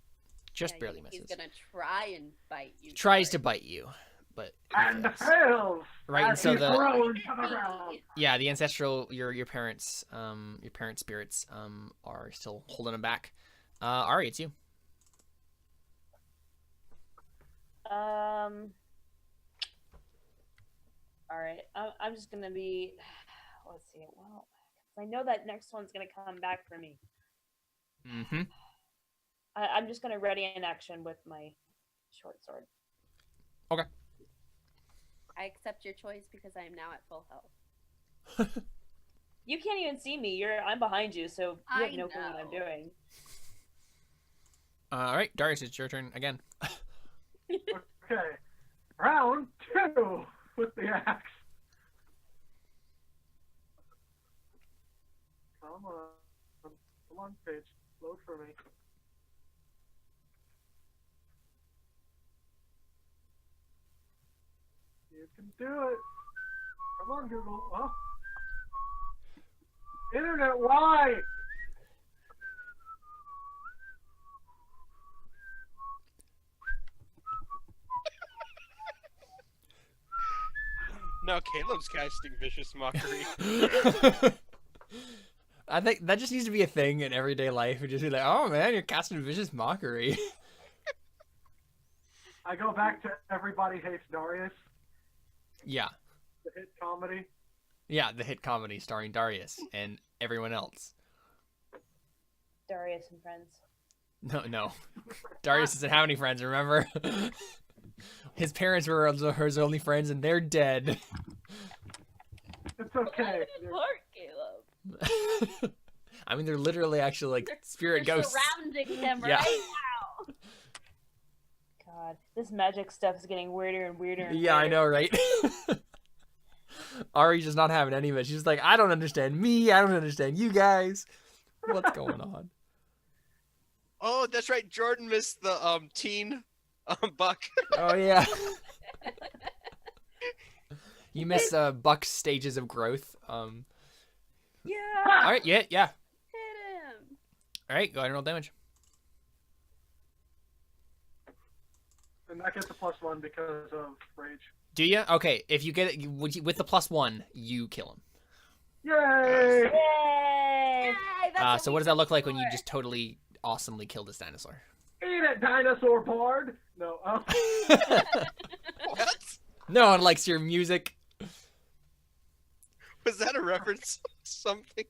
Just barely misses. He's gonna try and bite you. Tries to bite you, but he And fails. fails! Right, As so he the- throws to the ground. Yeah, the ancestral your parents spirits are still holding him back. Ari, it's you. All right. I'm just gonna be. Let's see. Well, I know that next one's gonna come back for me. Mm-hmm. I'm just gonna ready an action with my short sword. I accept your choice because I am now at full health. You can't even see me. I'm behind you, so you have I no clue what I'm know. doing. All right, Darius, it's your turn again. Okay. Round 2 with the axe. Come on. Come on, page. Load for me. You can do it. Come on, Google. Oh. Internet, why? No, Caleb's casting vicious mockery. I think that just needs to be a thing in everyday life. Just be like, oh man, you're casting vicious mockery. I go back to Everybody Hates Darius, Yeah. the hit comedy. Yeah, the hit comedy starring Darius and everyone else. Darius and friends. No. Darius doesn't have any friends, remember? His parents were his only friends and they're dead. It's okay. Mark, Caleb. I mean, they're literally actually like spirit They're ghosts. surrounding him Yeah. right now. God, this magic stuff is getting weirder and weirder. And Yeah, I weirder. know, right? Ari's just not having any of it. She's like, I don't understand me. I don't understand you guys. What's going on? Oh, that's right. Jordan missed the teen buck. Oh, yeah. You miss Buck's stages of growth. All Yeah. right, yeah. Hit him. All right, go ahead and roll damage. And that gets a +1 because of rage. Do you? Okay, if you get it with the +1, you kill him. Yay! Yay! Yay, that's what So we what does that look like when for. you just totally awesomely kill this dinosaur? Eat it, dinosaur bard! No, What? No one likes your music. Was that a reference to something?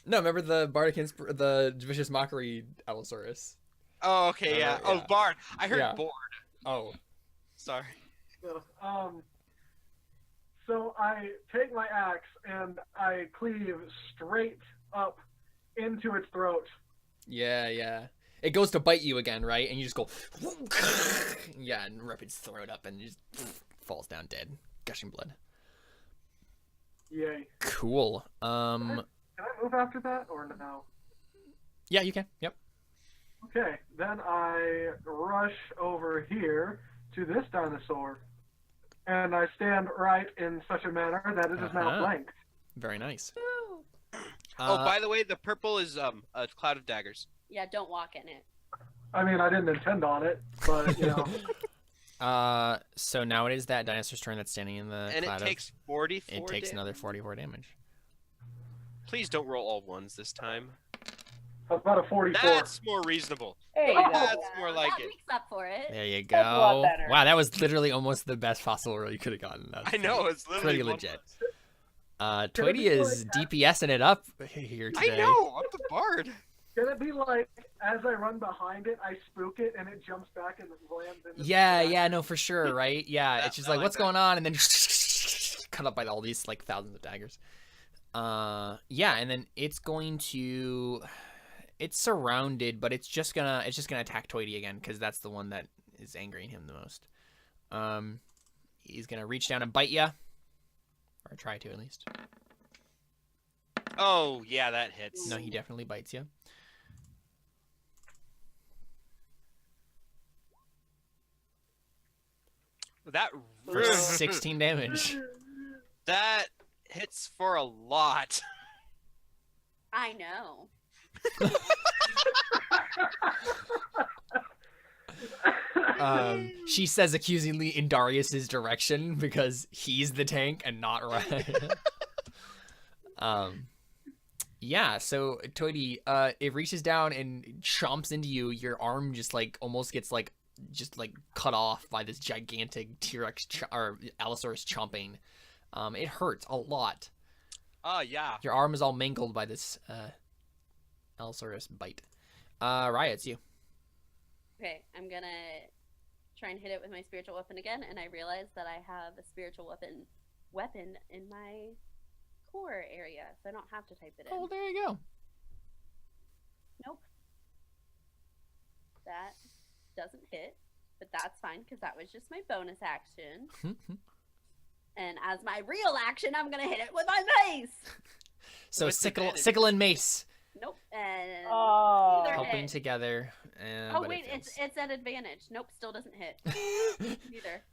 No, remember the the vicious mockery allosaurus? Oh, okay, yeah. yeah. Oh, Bard. I heard Yeah. bored. Oh, sorry. So I take my axe and I cleave straight up into its throat. Yeah. It goes to bite you again, right? And you just go, yeah, and rip its throat up and just falls down dead, gushing blood. Yay. Cool. Can I move after that or no? Yeah, you can. Yep. Okay, then I rush over here to this dinosaur, and I stand right in such a manner that it is now blanked. Very nice. Oh, by the way, the purple is a cloud of daggers. Yeah, don't walk in it. I mean, I didn't intend on it, but, you know. So now it is that dinosaur's turn that's standing in the And cloud it takes 44 It takes damage. another 44 damage. Please don't roll all ones this time. About a 44. That's more reasonable. There you go. That's more like that it. makes up for it. There you That's a lot go. better. Wow, that was literally almost the best fossil roll you could have gotten. That's I know, it's literally pretty one legit. less. Toity is DPSing it up here today. I know, I'm the bard. Can it be like, as I run behind it, I spook it, and it jumps back and lands in the Yeah, no, for sure, right? Yeah, Yeah, it's just I like, like what's that. going on? And then cut up by all these like thousands of daggers. Yeah, and then it's going to, it's surrounded, but it's just gonna attack Toity again because that's the one that is angering him the most. He's gonna reach down and bite you, or try to at least. Oh, yeah, that hits. No, he definitely bites you. That For 16 damage. that hits for a lot. I know. She says accusingly in Darius's direction because he's the tank and not Ryan. Yeah, so Toity, it reaches down and chomps into you. Your arm just like almost gets like cut off by this gigantic T-Rex or allosaurus chomping. It hurts a lot. Oh, yeah. Your arm is all mangled by this allosaurus bite. Raya, it's you. Okay, I'm gonna try and hit it with my spiritual weapon again, and I realize that I have a spiritual weapon in my core area, so I don't have to type it in. Oh, there you go. Nope. That doesn't hit, but that's fine because that was just my bonus action. And as my real action, I'm gonna hit it with my mace. So With advantage. sickle and mace Nope. And Oh. neither helping hit. together. Oh but wait, it fails. it's at advantage. Nope, still doesn't hit. Neither.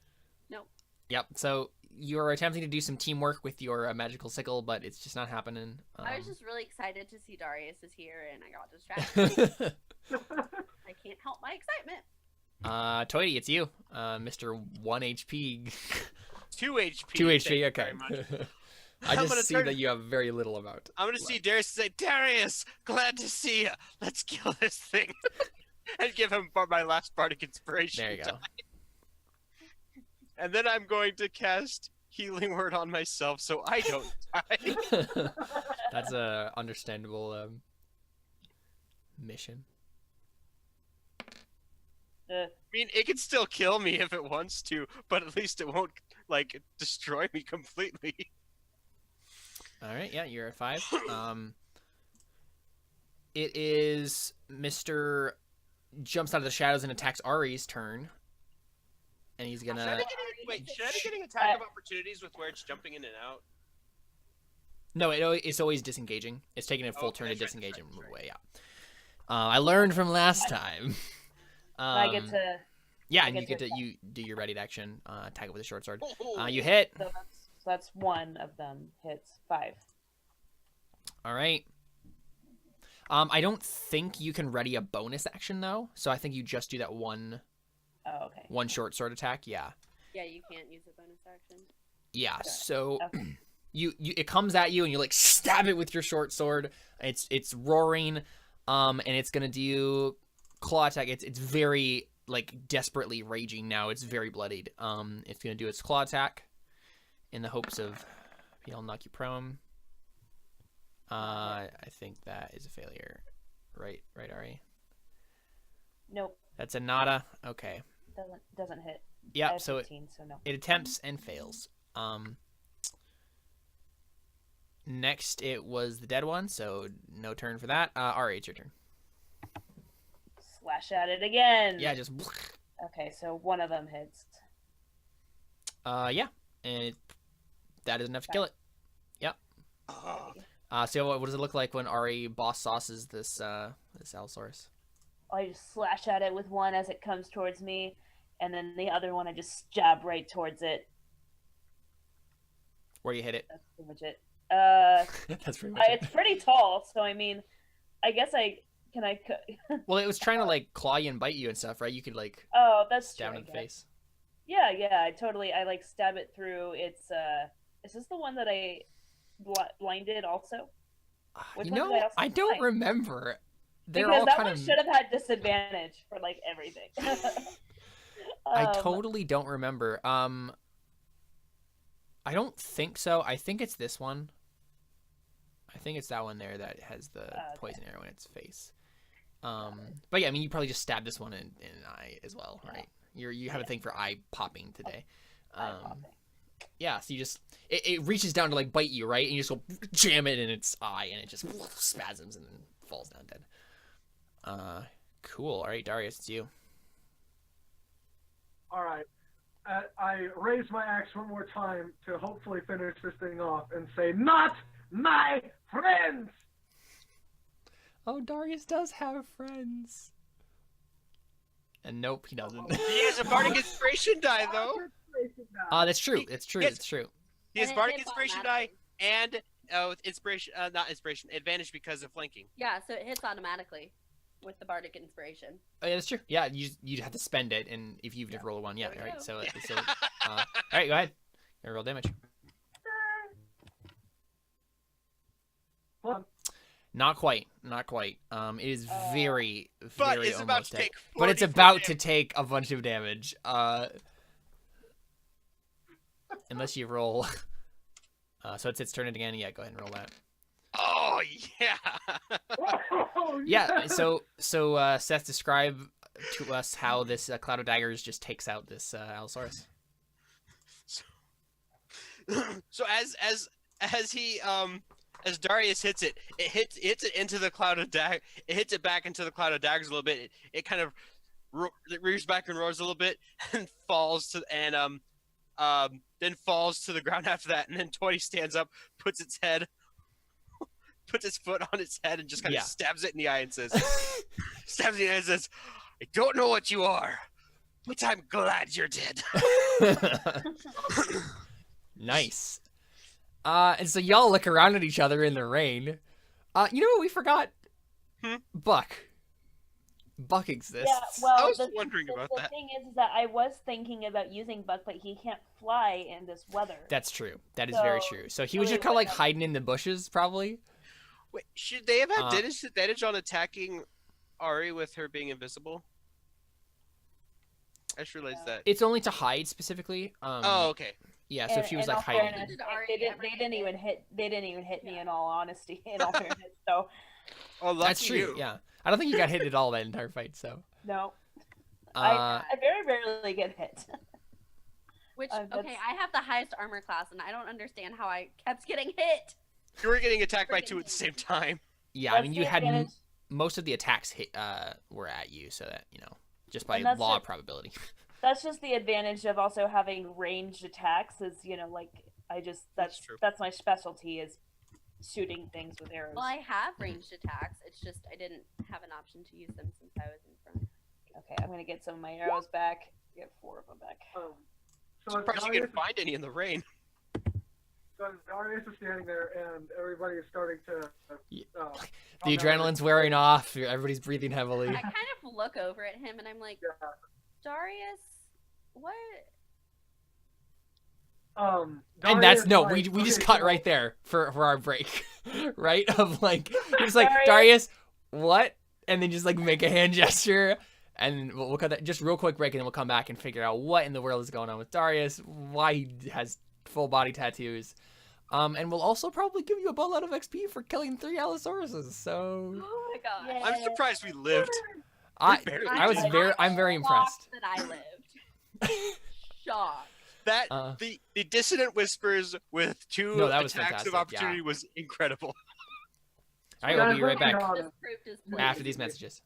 Nope. Yep. So you're attempting to do some teamwork with your magical sickle, but it's just not happening. I was just really excited to see Darius is here, and I got distracted. I can't help my excitement. Toity, it's you, Mr. 1 HP. 2 HP. 2 thank HP. you Okay. very much. I I'm just gonna see turn- that you have very little amount. I'm gonna see Darius say, Darius, glad to see you. Let's kill this thing. And give him my last bardic inspiration. There you go. And then I'm going to cast Healing Word on myself so I don't die. That's a understandable mission. I mean, it can still kill me if it wants to, but at least it won't, like, destroy me completely. All right, yeah, you're at 5. It is Mr. jumps out of the shadows and attacks Ari's turn, and he's Should I gonna. be getting attack of opportunities with where it's jumping in and out? No, it's always disengaging. It's taking a full turn to that's right, disengage that's and move right. away. Yeah. I learned from last time. I get to. Yeah, I and you get get to to you do your ready action. Attack it with a short sword. Oh, You hit. So that's one of them hits 5. All right. I don't think you can ready a bonus action though, so I think you just do that one Oh, okay. short sword attack. Yeah. Yeah, you can't use a bonus action. Yeah. Okay. So Okay. you it comes at you and you like stab it with your short sword. It's roaring, and it's gonna do claw attack. It's very like desperately raging now. It's very bloodied. It's gonna do its claw attack in the hopes of it'll knock you prone. I think that is a failure. Right, Ari? Nope. That's a nada. Okay. Doesn't hit. I Yep. have So 15, so no. it attempts and fails. Next, it was the dead one, so no turn for that. Ari, it's your turn. Slash at it again. Yeah, just. Okay, so one of them hits. Yeah, and that is enough to kill it. Yep. So what does it look like when Ari boss sauces this allosaurus? I just slash at it with one as it comes towards me, and then the other one I just jab right towards it. Where do you hit it? That's pretty much it. That's pretty much it. It's pretty tall, so I mean, I guess Well, it was trying to like claw you and bite you and stuff, right? You could like Oh, that's stab true. it in the face. Yeah, I like stab it through. It's is this the one that I blinded also? Which You one did know, also I don't blind? remember. They're Because all that kind one of. should have had disadvantage for like everything. I totally don't remember. I don't think so. I think it's this one. I think it's that one there that has the poison arrow in its face. But yeah, I mean, you probably just stabbed this one in an eye as well, right? You have a thing for eye popping today. Yeah, so you just it reaches down to like bite you, right? And you just go jam it in its eye, and it just spasms and then falls down dead. Cool. All right, Darius, it's you. All right. I raise my axe one more time to hopefully finish this thing off and say, "Not my friends!" Oh, Darius does have friends. And nope, he doesn't. He has a bardic inspiration die though. That's true. It's true. Yes. It's true. He has And it bardic hits inspiration die automatically. and inspiration, not inspiration, advantage because of flanking. Yeah, so it hits automatically with the bardic inspiration. Oh, yeah, that's true. Yeah, you have to spend it, and if you just roll a one, yeah, There we right. go. So all right, go ahead. Gonna roll damage. Well, Not quite. It is very, But very it's about almost to dead. take. But it's 44 about to damage. take a bunch of damage. Unless you roll. So it's its turn again. Yeah, go ahead and roll that. Oh yeah. oh, Yeah. So Seth, describe to us how this cloud of daggers just takes out this allosaurus. So as he as Darius hits it, it hits it into the cloud of It hits it back into the cloud of daggers a little bit. It kind of it rears back and roars a little bit and falls to then falls to the ground after that. And then 20 stands up, puts its foot on its head, and just kind of stabs it in the eye and says, "Stabs it in the eye and says, I don't know what you are, but I'm glad you're dead." Nice. And so y'all look around at each other in the rain. You know what we forgot? Buck. Buck exists. Yeah, well, I was wondering about the that. thing is that I was thinking about using Buck, but he can't fly in this weather. That's true. That is very So, true. So he was really just kind of like wouldn't- hiding in the bushes, probably. Wait, should they have had disadvantage on attacking Ari with her being invisible? I just realized that. It's only to hide specifically. Oh, okay. Yeah, so if she was like all hiding. fairness, Did Ari they didn't. ever They get didn't hit? even hit. They didn't even hit me. In all honesty, in all fairness, so Oh, lucky That's true. you. Yeah, I don't think you got hit at all that entire fight. So. no, Uh, I very rarely get hit. Which, that's- okay, I have the highest armor class, and I don't understand how I kept getting hit. You were getting attacked by two at the same time. yeah, I That's mean the you had advantage. most of the attacks hit were at you, so that just by And that's law it. of probability. That's just the advantage of also having ranged attacks. Is like That's true. that's my specialty is shooting things with arrows. Well, I have ranged attacks. It's just I didn't have an option to use them since I was in front. Okay, I'm gonna get some of my arrows back. Get 4 of them back. So as Surprised you Darius, couldn't find any in the rain. so as Darius is standing there and everybody is starting to. Yeah. calm The down, adrenaline's wearing off. Everybody's breathing heavily. I kind of look over at him, and I'm like, Yeah. Darius, what? And Darius, that's no, like, we just okay, cut so- right there for our break, right? Of like, it's like Darius. Darius, what? And then just like make a hand gesture, and we'll cut that just real quick break, and then we'll come back and figure out what in the world is going on with Darius, why he has full body tattoos, and we'll also probably give you a buttload of XP for killing 3 allosauruses. So Oh my god. Yeah. I'm surprised we lived. I'm barely very shocked impressed. that I lived. Shocked. That Uh. the dissonant whispers with two No, that was attacks of fantastic, opportunity was incredible. All right, we'll be right back Got Just it. proved his point. after these messages.